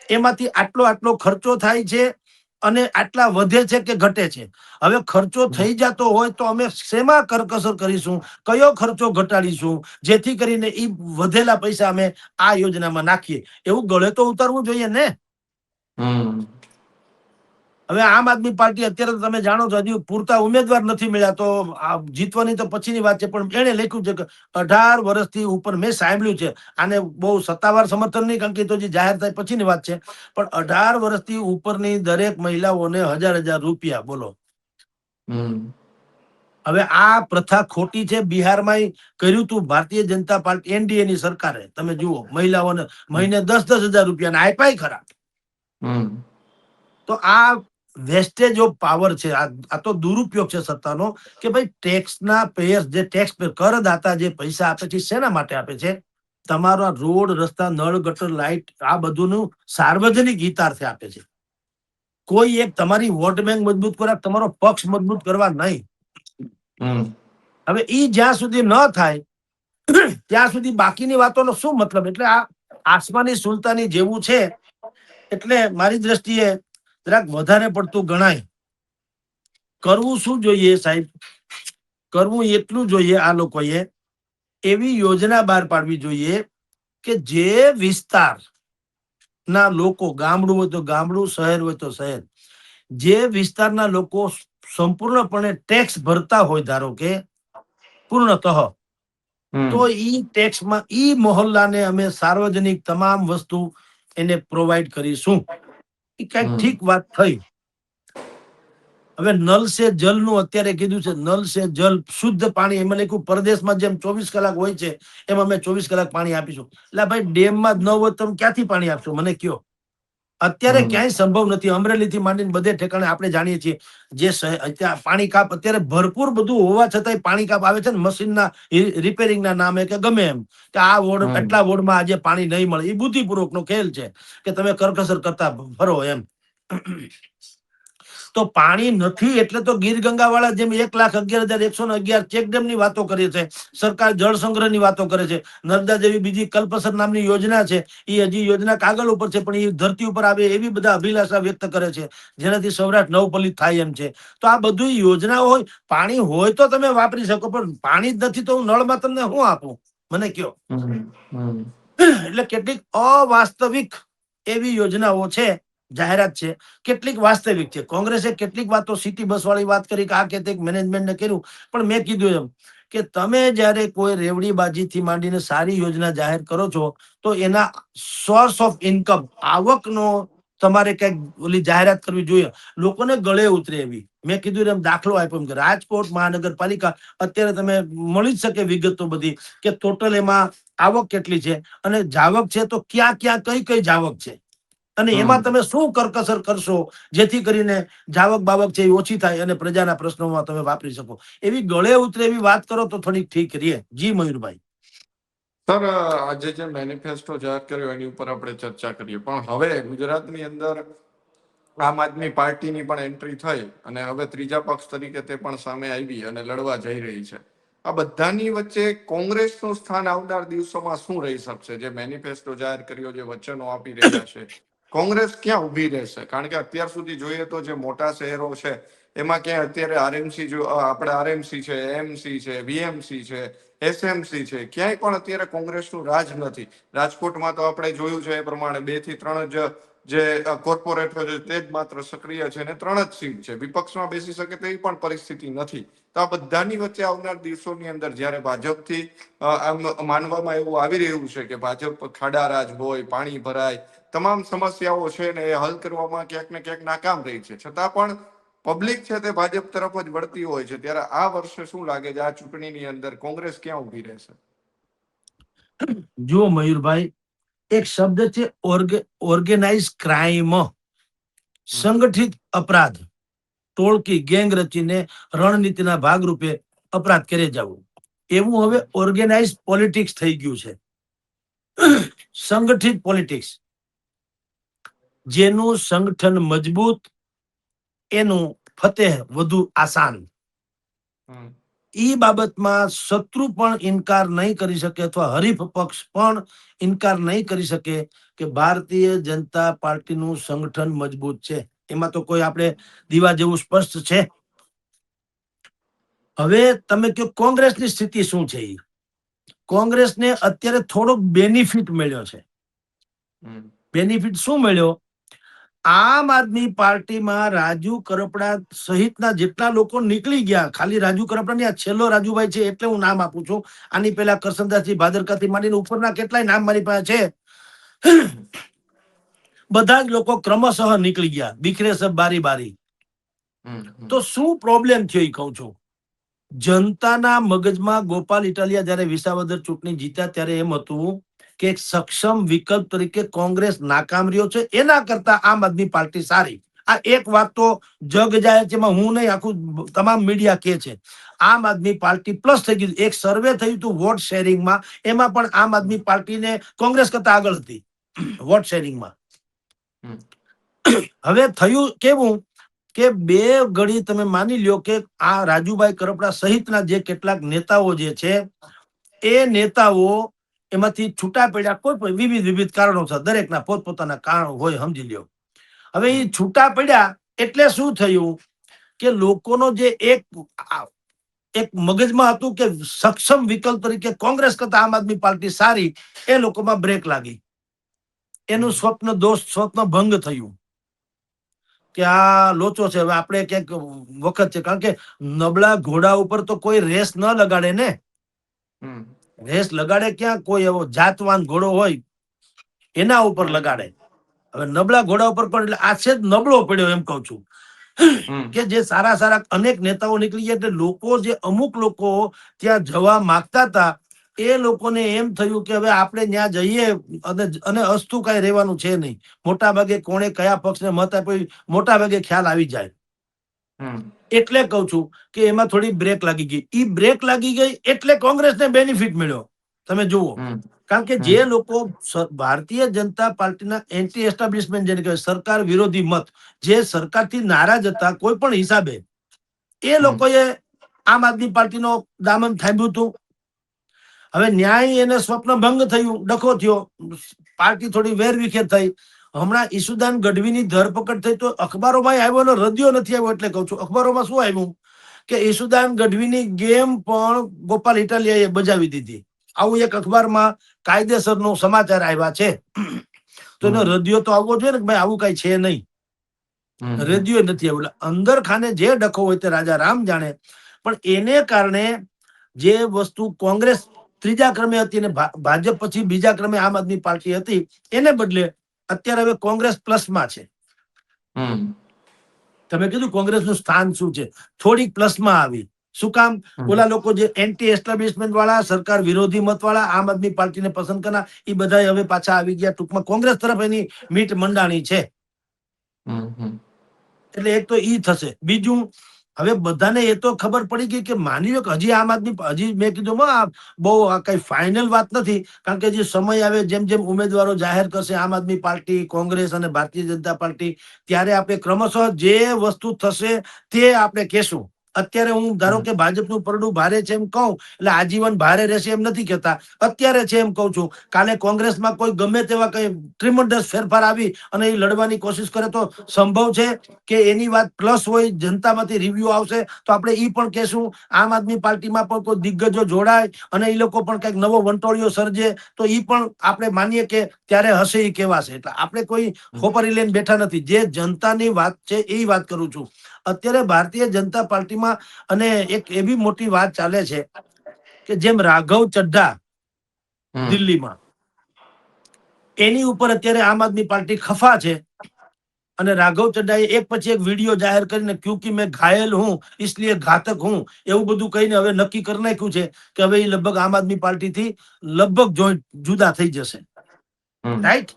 એમાંથી આટલો આટલો ખર્ચો થાય છે અને આટલા વધે છે કે ઘટે છે. હવે ખર્ચો થઈ જતો હોય તો અમે શેમાં કરકસર કરીશું, કયો ખર્ચો ઘટાડીશું, જેથી કરીને ઈ વધેલા પૈસા અમે આ યોજનામાં નાખીએ, એવું ગળે તો ઉતારવું જોઈએ ને. હવે આમ આદમી પાર્ટી અત્યારે તો તમે જાણો છો, હજી પૂરતા ઉમેદવાર નથી મળ્યા, તો જીતવાની તો પછીની વાત છે, પણ એને લખ્યું છે કે 18 વર્ષથી ઉપર, મેં સાંભળ્યું છે, આને બહુ સત્તાવાર સમર્થન નહીં, કારણ કે તો જે જાહેર થાય પછીની વાત છે, પણ 18 વર્ષથી ઉપરની દરેક મહિલાઓને 1000 રૂપિયા, બોલો. હવે આ પ્રથા ખોટી છે. બિહારમાં કર્યું તું ભારતીય જનતા પાર્ટી એનડીએ ની સરકારે, તમે જુઓ, મહિલાઓને મહિને 10,000 રૂપિયા આપ્યા ખરા. તો આ વેસ્ટેજ ઓફ પાવર છે, આ તો દુરુપયોગ છે સત્તાનો, કે ભાઈ ટેક્સના પેયર, જે ટેક્સ કરદાતા જે પૈસા આપે છે, શેના માટે આપે છે? તમારા રોડ, રસ્તા, નળ, ગટર, લાઈટ, આ બધુંનું સાર્વજનિક હિતાર્થે આપે છે. કોઈ એક તમારી વોટ બેંક મજબૂત કરવા, તમારો પક્ષ મજબૂત કરવા નહીં. હવે ઈ જ્યાં સુધી ન થાય ત્યાં સુધી બાકીની વાતોનો શું મતલબ? એટલે આ આસમાની સુલતાની જેવું છે. એટલે મારી દ્રષ્ટિએ જરાક વધારે પડતું ગણાય. કરવું શું જોઈએ સાહેબ? કરવું એટલું જોઈએ, આ લોકોએ એવી યોજના બહાર પાડવી જોઈએ કે જે વિસ્તાર ના લોકો, ગામડું હોય તો ગામડું, શહેર હોય તો શહેર, જે વિસ્તારના લોકો સંપૂર્ણપણે ટેક્સ ભરતા હોય, ધારો કે પૂર્ણતઃ, તો ઈ ટેક્સમાં ઈ મોહલ્લાને અમે સાર્વજનિક તમામ વસ્તુ એને પ્રોવાઈડ કરીશું. એ કઈક ઠીક વાત થઈ. હવે નલ સે જલ નું અત્યારે કીધું છે, નલ સે જલ, શુદ્ધ પાણી. એમાં લખ્યું પરદેશમાં જેમ 24 કલાક હોય છે, એમ અમે 24 કલાક પાણી આપીશું. એટલે ભાઈ ડેમમાં જ ન હોય, તમે ક્યાંથી પાણી આપશો મને કયો? અત્યારે ક્યાંય સંભવ નથી. અમરેલી થી માંડીને બધે ઠેકાણે આપણે જાણીએ છીએ, જે અત્યારે પાણી કાપ અત્યારે ભરપૂર બધું હોવા છતાંય પાણી કાપ આવે છે ને, મશીનના રિપેરિંગના નામે કે ગમે એમ, કે આ વોર્ડ, એટલા વોર્ડમાં આજે પાણી નહીં મળે. એ બુદ્ધિપૂર્વકનો ખેલ છે કે તમે કરકસર કરતા ફરો એમ. તો પાણી નથી એટલે તો ગીર ગંગા વાળા જેમ 1,11,111 ચેકડેમ ની વાતો કરે છે, સરકાર જળ સંગ્રહ ની વાતો કરે છે, નર્મદા જેવી બીજી કલ્પસર નામની યોજના છે, એ હજી યોજના કાગળ ઉપર છે, પણ એ ધરતી ઉપર આવે એવી બધા અભિલાષા વ્યક્ત કરે છે, જેનાથી સૌરાષ્ટ્ર નવપલિત થાય એમ છે. તો આ બધું યોજનાઓ હોય, પાણી હોય તો તમે વાપરી શકો, પણ પાણી જ નથી તો હું નળમાં તમને શું આપું, મને કયો? એટલે કેટલીક અવાસ્તવિક એવી યોજનાઓ છે, જાહેરાત છે, કેટલીક વાસ્તવિક છે. કોંગ્રેસે કેટલીક વાતો, સિટી બસ વાળી વાત કરી, કે આ કે મેનેજમેન્ટને કર્યું, પણ મેં કીધું એમ કે તમે જયારે કોઈ રેવડીબાજી થી માંડીને સારી યોજના જાહેર કરો છો, તો એના સોર્સ ઓફ ઇન્કમ, આવકનો તમારે કઈક ઓલી જાહેરાત કરવી જોઈએ, લોકોને ગળે ઉતરે એવી. મેં કીધું એમ દાખલો આપ્યો એમ કે રાજકોટ મહાનગરપાલિકા અત્યારે તમે મળી જ શકે વિગતો બધી, કે ટોટલ એમાં આવક કેટલી છે અને જાવક છે તો ક્યાં ક્યાં કઈ કઈ જાવક છે, અને એમાં તમે શું કરકસર કરશો જેથી કરીને જાવક બાવક છે એ ઓછી થાય અને પ્રજાના પ્રશ્નોમાં તમે વાપરી શકો. એવી ગળે ઉતરે એવી વાત કરો તો થોડીક ઠીક રહે. જી મયુરભાઈ. સર, આજે જે મેનિફેસ્ટો જાહેર કર્યો એની ઉપર આપણે ચર્ચા કરીએ, પણ હવે ગુજરાતની અંદર આમ આદમી પાર્ટીની પણ એન્ટ્રી થઈ અને હવે ત્રીજા પક્ષ તરીકે તે પણ સામે આવી અને લડવા જઈ રહી છે. આ બધાની વચ્ચે કોંગ્રેસનું સ્થાન આવનાર દિવસોમાં શું રહી શકશે? જે મેનિફેસ્ટો જાહેર કર્યો, જે વચનો આપી રહ્યા છે, કોંગ્રેસ ક્યાં ઊભી રહેશે? કારણ કે અત્યાર સુધી જોઈએ તો જે મોટા શહેરો છે એમાં ક્યાં અત્યારે આરએમસી, જો આપણે આરએમસી છે, એમસી છે, વીએમસી છે, એસએમસી છે, ક્યાંય પણ અત્યારે કોંગ્રેસનું રાજ નથી. રાજકોટમાં તો આપણે જોયું છે એ પ્રમાણે 2 થી 3 જ જે કોર્પોરેટરો છે તે જ માત્ર સક્રિય છે અને 3 જ સીટ છે. વિપક્ષમાં બેસી શકે તેવી પણ પરિસ્થિતિ નથી. તો આ બધાની વચ્ચે આવનાર દિવસોની અંદર જ્યારે ભાજપથી આમ માનવામાં એવું આવી રહ્યું છે કે ભાજપ ખાડારાજ હોય, પાણી ભરાય, તમામ સમસ્યાઓ છે ને એ હલ કરવામાં ક્યાંક ને ક્યાંક નાકામ રહી છે, છતાં પણ પબ્લિક છે તે ભાજપ તરફ જ વળતી હોય છે. ત્યારે આ વર્ષે શું લાગે છે, આ ચૂંટણીની અંદર કોંગ્રેસ ક્યાં ઊભી રહેશે? જુઓ મયુરભાઈ, એક શબ્દ છે ઓર્ગેનાઇઝ ક્રાઇમ, સંગઠિત અપરાધ, ટોળકી ગેંગ રચીને રણનીતિના ભાગરૂપે અપરાધ કરે જવું, એવું હવે ઓર્ગેનાઇઝ પોલિટિક્સ થઈ ગયું છે. સંગઠિત પોલિટિક્સ, જેનું સંગઠન મજબૂત એનું ફતેહ વધુ આસાન. ઈ બાબતમાં શત્રુ પણ ઇનકાર નહીં કરી શકે અથવા હરીફ પક્ષ પણ ઇનકાર નહીં કરી શકે કે ભારતીય જનતા પાર્ટીનું સંગઠન મજબૂત છે. એમાં તો કોઈ આપણે દીવા જેવું સ્પષ્ટ છે. હવે તમે કહો કોંગ્રેસની સ્થિતિ શું છે? કોંગ્રેસને અત્યારે થોડોક બેનિફિટ મળ્યો છે. બેનિફિટ શું મળ્યો? આમ આદમી પાર્ટીમાં રાજુ કરપડા સહિતના જેટલા લોકો નીકળી ગયા, ખાલી રાજુ કરપડાની આ છેલ્લો રાજુભાઈ છે એટલે હું નામ આપું છું, આની પહેલા કરસનદાસજી ભાદરકાથી માંડીને ઉપરના કેટલાય નામ મારી પાસે છે. બધા જ લોકો ક્રમશઃ નીકળી ગયા, દીકરે સબ બારી બારી. તો શું પ્રોબ્લેમ થયો એ કહું છું. જનતાના મગજમાં ગોપાલ ઇટાલિયા જયારે વિસાવદર ચૂંટણી જીત્યા ત્યારે એમ હતું કે એક સક્ષમ વિકલ્પ તરીકે કોંગ્રેસ નાકામ રહ્યો છે, એના કરતા આમ આદમી પાર્ટી સારી. આ એક વાત તો જગ જાય છે, હું નહીં, આખું તમામ મીડિયા કે છે. આમ આદમી પાર્ટી પ્લસ થઈ ગયું. એક સર્વે થયું હતું વોટ શેરિંગમાં, એમાં પણ આમ આદમી પાર્ટીને કોંગ્રેસ કરતા આગળ હતી વોટ શેરિંગમાં. હવે થયું કેવું કે બે ઘડી તમે માની લ્યો કે આ રાજુભાઈ કરપડા સહિતના જે કેટલાક નેતાઓ જે છે એ નેતાઓ એમાંથી છૂટા પડ્યા, કોઈ વિવિધ કારણોસર, દરેકના પોતપોતાના કારણો હોય, સમજી લ્યો. હવે એ છૂટા પડ્યા એટલે શું થયું કે લોકોનો જે એક મગજમાં હતું કે સક્ષમ વિકલ્પ તરીકે કોંગ્રેસ કરતા આમ આદમી પાર્ટી સારી, એ લોકોમાં બ્રેક લાગી. એનું સ્વપ્ન ભંગ થયું કે આ લોચો છે, હવે આપણે ક્યાંક વખત છે. કારણ કે નબળા ઘોડા ઉપર તો કોઈ રેસ ન લગાડે ને. રેસ લગાડે ક્યાં? કોઈ એવો જાતવાન ઘોડો હોય એના ઉપર લગાડે. હવે નબળા ઘોડા ઉપર પણ, એટલે આ છે જ નબળો પડ્યો એમ કઉ છું. કે જે સારા અનેક નેતાઓ નીકળી ગયા, એટલે લોકો જે અમુક લોકો ત્યાં જવા માંગતા હતા એ લોકોને એમ થયું કે હવે આપણે ત્યાં જઈએ અને અસ્તુ કઈ રહેવાનું છે નહીં. મોટા ભાગે કોણે કયા પક્ષને મત આપ્યો મોટા ભાગે ખ્યાલ આવી જાય. એટલે કઉ છું કે એમાં થોડી બ્રેક લાગી ગઈ. ઈ બ્રેક લાગી ગઈ એટલે કોંગ્રેસને બેનિફિટ મળ્યો. તમે જુઓ, કારણ કે જે લોકો ભારતીય જનતા પાર્ટીના એન્ટી એસ્ટાબ્લિશમેન્ટ, જેને કહેવાય સરકાર વિરોધી મત, જે સરકારથી નારાજ હતા કોઈ પણ હિસાબે, એ લોકોએ આમ આદમી પાર્ટીનો દામન થાંભ્યું હતું. હવે ન્યાય એને સ્વપ્ન ભંગ થયું, ડખો થયો, પાર્ટી થોડી વેરવિખેર થઈ. હમણાં ઈસુદાન ગઢવીની ધરપકડ થઈ તો અખબારોમાં આવ્યો ને રદિયો નથી આવ્યો. એટલે કઉ છું, અખબારોમાં શું આવ્યું કે ઈસુદાન ગઢવીની ગેમ પણ ગોપાલ ઇટાલિયાએ બજાવી દીધી. આવું એક અખબારમાં કાયદેસરનો સમાચાર આવ્યા છે. તો એનો રદિયો તો આવવો જોઈએ ને કે ભાઈ આવું કઈ છે નહીં. રેડિયો નથી આવ્યું. અંદર ખાને જે ડખો હોય તે રાજા રામ જાણે. પણ એને કારણે જે વસ્તુ કોંગ્રેસ ત્રીજા ક્રમે હતી અને ભાજપ પછી બીજા ક્રમે આમ આદમી પાર્ટી હતી, એને બદલે અત્યારે હવે કોંગ્રેસ પ્લસમાં છે. તમે કીધું કોંગ્રેસનું સ્થાન શું છે, થોડીક પ્લસમાં આવી. શું કામ? ઓલા લોકો જે એન્ટી એસ્ટાબ્લિશમેન્ટ વાળા, સરકાર વિરોધી મત વાળા, આમ આદમી પાર્ટીને પસંદ કરનાર, એ બધા હવે પાછા આવી ગયા. ટૂંકમાં કોંગ્રેસ તરફ એની મીટ મંડાણી છે. એટલે એક તો ઈ થશે. બીજું, હવે બધાને એ તો ખબર પડી ગઈ કે માની લો કે હજી આમ આદમી, હજી મેં કીધું બહુ કઈ ફાઇનલ વાત નથી, કારણ કે જે સમય આવે, જેમ જેમ ઉમેદવારો જાહેર કરશે આમ આદમી પાર્ટી, કોંગ્રેસ અને ભારતીય જનતા પાર્ટી, ત્યારે આપણે ક્રમશઃ જે વસ્તુ થશે તે આપણે કહેશું. અત્યારે હું ધારો કે ભાજપનું પરડું ભારે છે એમ કહું એટલે આજીવન ભારે રહેશે એમ નથી કહેતા, અત્યારે છે એમ કહું છું. કાલે કોંગ્રેસમાં કોઈ ગમે તેવા કઈ ટ્રીમન્ડસ ફેરફાર આવી અને એ લડવાની કોશિશ કરે તો સંભવ છે કે એની વાત પ્લસ હોય, જનતામાંથી રિવ્યુ આવશે તો આપણે ઈ પણ કહેશું. આમ આદમી પાર્ટીમાં પણ કોઈ દિગ્ગજો જોડાય અને એ લોકો પણ કંઈક નવો વંટોળિયો સર્જે તો ઈ પણ આપણે માનીએ કે ત્યારે હશે એ કહેવાશે. એટલે આપણે કોઈ ખોપરી લઈને બેઠા નથી, જે જનતાની વાત છે એ વાત કરું છું. અત્યારે ભારતીય જનતા પાર્ટીમાં અને એક એવી મોટી વાત ચાલે છે કે જેમ રાઘવ ચડ્ઢા દિલ્હીમાં, એની ઉપર અત્યારે આમ આદમી પાર્ટી ખફા છે અને રાઘવ ચડ્ડાએ એક પછી એક વિડીયો જાહેર કરીને ક્યુંકि મેં ઘાયલ હું इसलिए ઘાતક હું એવું બધું કહીને હવે નક્કી કરી નાખ્યું છે કે હવે એ લગભગ આમ આદમી પાર્ટીથી લગભગ જુદા થઈ જશે. રાઈટ?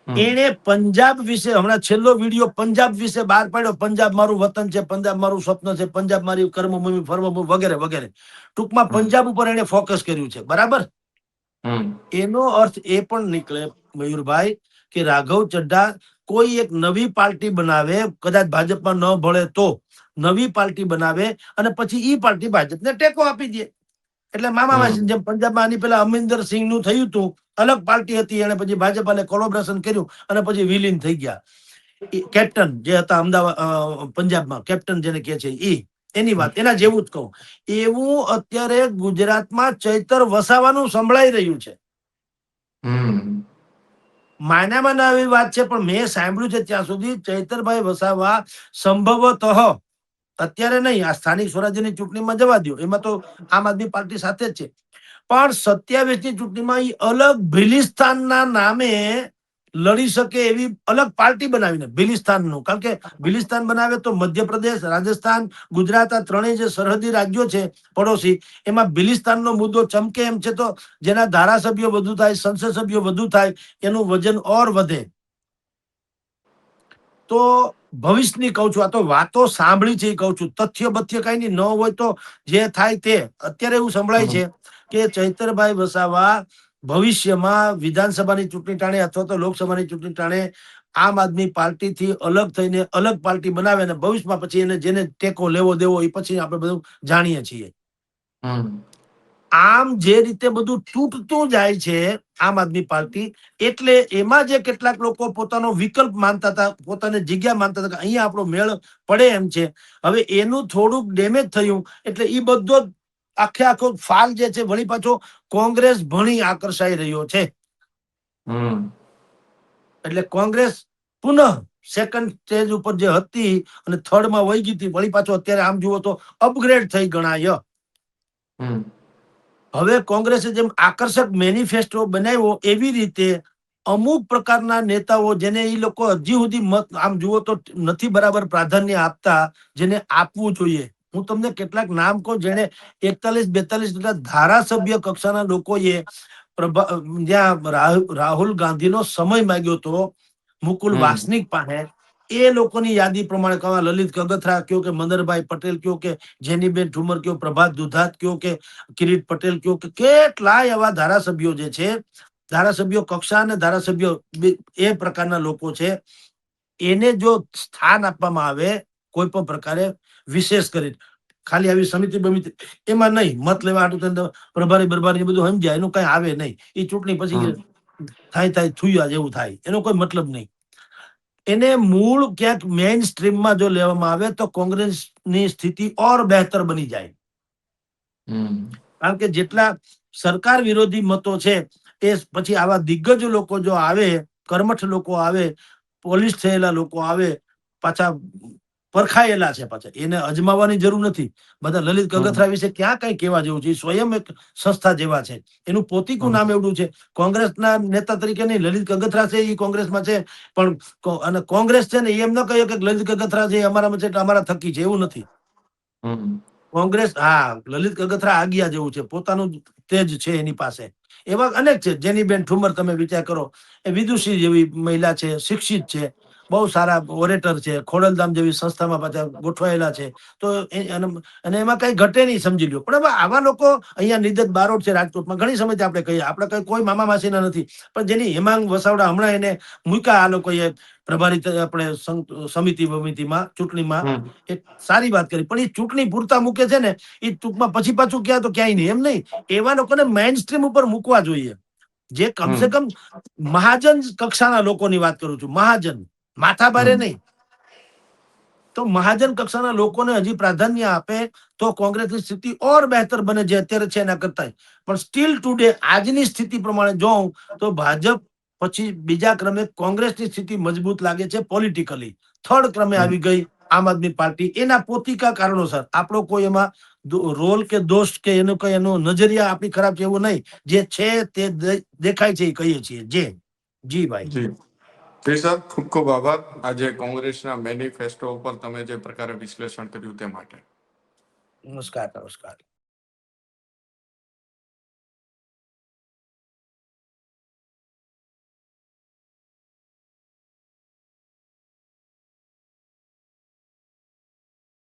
એણે પંજાબ વિશે હમણાં છેલ્લો વિડીયો પંજાબ વિશે બહાર પાડ્યો. પંજાબ મારું વતન છે, પંજાબ મારું સ્વપ્ન છે, પંજાબ મારી કર્મભૂમિ ફર્મભૂમિ વગેરે વગેરે. ટૂંકમાં પંજાબ ઉપર એને ફોકસ કર્યું છે. બરાબર? એનો અર્થ એ પણ નીકળે મયુરભાઈ કે રાઘવ ચડ્ઢા કોઈ એક નવી પાર્ટી બનાવે, કદાચ ભાજપમાં ન ભળે તો નવી પાર્ટી બનાવે અને પછી ઈ પાર્ટી ભાજપને ટેકો આપી દે. એટલે મામા માસી જેમ પંજાબમાં આની પેલા અમરિંદર સિંહ નું થયું હતું, અલગ પાર્ટી હતી, એને પછી ભાજપ કોલોબરેશન કર્યું અને પછી વિલીન થઈ ગયા. કેપ્ટન જે હતા અમદાવાદ પંજાબમાં કેપ્ટન જેને કહે છે એની વાત એના જેવું જ કહું. એવું અત્યારે ગુજરાતમાં ચૈતર વસાવાનું સંભળાઈ રહ્યું છે. માન્યામાં ના એવી વાત છે પણ મેં સાંભળ્યું છે ત્યાં સુધી ચૈતરભાઈ વસાવા સંભવતઃ અત્યારે નહીં, આ સ્થાનિક સ્વરાજ્યની ચૂંટણીમાં જવા દો, એમાં તો આમ આદમી પાર્ટી સાથે જ છે, પણ 27 ની ચૂંટણીમાં એ અલગ ભિલિસ્તાનના નામે લડી શકે એવી અલગ પાર્ટી બનાવીને ભિલિસ્તાનનું, કારણ કે ભિલિસ્તાન બનાવે તો મધ્યપ્રદેશ, રાજસ્થાન, ગુજરાત આ ત્રણેય જે સરહદી રાજ્યો છે પડોશી, એમાં ભિલિસ્તાનનો મુદ્દો ચમકે એમ છે તો જેના ધારાસભ્યો વધુ થાય, સંસદ સભ્યો વધુ થાય, એનું વજન ઓર વધે. તો ભવિષ્યની કહું છું, આ તો વાતો સાંભળી છે કહું છું, તથ્ય બથ્ય કઈ નહીં, ન હોય તો જે થાય તે. અત્યારે એવું સંભળાય છે કે ચૈતરભાઈ વસાવા ભવિષ્યમાં વિધાનસભાની ચૂંટણી ટાણે અથવા તો લોકસભાની ચૂંટણી ટાણે આમ આદમી પાર્ટીથી અલગ થઈને અલગ પાર્ટી બનાવે અને ભવિષ્યમાં પછી એને જેને ટેકો લેવો દેવો એ પછી આપણે બધું જાણીએ છીએ. આમ જે રીતે બધું તૂટતું જાય છે આમ આદમી પાર્ટી, એટલે એમાં જે કેટલાક લોકો પોતાનો વિકલ્પ માનતા હતા, પોતાને જગ્યા માનતા હતા કે અહીંયા આપણો મેળ પડે એમ છે, હવે એનું થોડુંક ડેમેજ થયું એટલે એ બધો આખે આખો ફાલ જે છે વળી પાછો કોંગ્રેસ ભણી આકર્ષાઈ રહ્યો છે. એટલે કોંગ્રેસ પુનઃ સેકન્ડ સ્ટેજ ઉપર જે હતી અને થર્ડ માં વહી ગઈ હતી, વળી પાછો અત્યારે આમ જુઓ તો અપગ્રેડ થઈ ગણાય. હવે કોંગ્રેસે જેમ આકર્ષક મેનિફેસ્ટો બનાવ્યો એવી રીતે અમુક પ્રકારના નેતાઓ જેને એ લોકો હજી સુધી મત આમ જુઓ તો નથી બરાબર પ્રાધાન્ય આપતા, જેને આપવું જોઈએ. હું તમને કેટલાક નામ કહું, જેને 41-42 ધારાસભ્ય કક્ષાના લોકોએ જ્યાં રાહુલ ગાંધીનો સમય માંગ્યો હતો મુકુલ વાસનિક પાસે, એ લોકોની યાદી પ્રમાણે કહો, લલિત કગથરા કયો કે મંદરભાઈ પટેલ કયો કે જેનીબેન ઠુમર કયો, પ્રભાત દુધાત કયો કે કિરીટ પટેલ કયો કે કેટલાય એવા ધારાસભ્યો જે છે, ધારાસભ્યો કક્ષા અને ધારાસભ્યો એ પ્રકારના લોકો છે, એને જો સ્થાન આપવામાં આવે કોઈ પણ પ્રકારે, વિશેષ કરી ખાલી આવી સમિતિ બમિતિ એમાં નહીં, મત લેવા હાટુ પ્રભારી બરબારી બધું સમજાય, એનું કઈ આવે નહીં, એ ચૂંટણી પછી થાય થુયા જેવું થાય, એનો કોઈ મતલબ નહીં. એને મૂળ ક્યાંક મેઇન સ્ટ્રીમમાં જો લેવામાં આવે તો કોંગ્રેસની સ્થિતિ ઓર બહેતર બની જાય. કારણ કે જેટલા સરકાર વિરોધી મતો છે એ પછી આવા દિગ્ગજ લોકો જો આવે, કર્મઠ લોકો આવે, પોલિશ થયેલા લોકો આવે, પાછા પરખાયેલા છે, પાછા એને અજમાવવાની જરૂર નથી. બધા લલિત કગથરા વિશે ક્યાં કઈ કહેવા જેવું છે, સ્વયં એક સંસ્થા જેવા છે, એનું પોતીકું નામ એવડું છે. કોંગ્રેસના નેતા તરીકે નહીં, લલિત કગથરા છે એ કોંગ્રેસમાં છે, પણ અને કોંગ્રેસ છે ને એમ ન કહ્યું કે લલિત કગથરા છે અમારામાં છે એટલે અમારા થકી છે, એવું નથી. કોંગ્રેસ હા લલિત કગથરા આગિયા જેવું છે, પોતાનું તેજ છે એની પાસે. એવા અનેક છે, જેનીબેન ઠુમર તમે વિચાર કરો, એ વિદુષી જેવી મહિલા છે, શિક્ષિત છે, બહુ સારા ઓરેટર છે, ખોડલધામ જેવી સંસ્થામાં પાછા ગોઠવાયેલા છે, તો અને એમાં કઈ ઘટે નહીં, સમજી લો. પણ હવે આવા લોકો અહીંયા નિદત બારોટ છે રાજકોટમાં, ઘણી સમયથી આપણે કહીએ, આપણે કઈ કોઈ મામા માસીના નથી, પણ જેની હેમાંગ વસાવડા હમણાં એને મૂક્યા આ લોકોએ પ્રભારી આપણે સમિતિ બમિતિમાં ચૂંટણીમાં હમ. એ સારી વાત કરી, પણ એ ચૂંટણી પૂરતા મૂકે છે ને, એ ટૂંકમાં પછી પાછું ક્યાં તો ક્યાંય નહીં. એમ નહીં, એવા લોકોને મેઇન સ્ટ્રીમ ઉપર મૂકવા જોઈએ, જે કમસે કમ મહાજન કક્ષાના લોકોની વાત કરું છું, મહાજન, માથાભારે નહીં. તો મહાજન કક્ષાના લોકોને હજી પ્રાધાન્ય આપે તો કોંગ્રેસની સ્થિતિ ઓર બહેતર બને, જે અત્યારે છે એના કરતા. પણ સ્ટીલ ટુડે આજની સ્થિતિ પ્રમાણે જોઉં તો ભાજપ પછી બીજા ક્રમે કોંગ્રેસની સ્થિતિ મજબૂત લાગે છે પોલિટિકલી. થર્ડ ક્રમે આવી ગઈ આમ આદમી પાર્ટી, એના પોતિકા કારણોસર. આપણો કોઈ એમાં રોલ કે દોષ કે એનો કઈ એનો નજરિયા આપણી ખરાબ છે એવું નહીં, જે છે તે દેખાય છે એ કહીએ છીએ. જી ભાઈ. જી જી સર, ખૂબ ખૂબ આભાર આજે કોંગ્રેસના મેનિફેસ્ટો ઉપર તમે જે પ્રકારે વિશ્લેષણ કર્યું તે માટે. નમસ્કાર.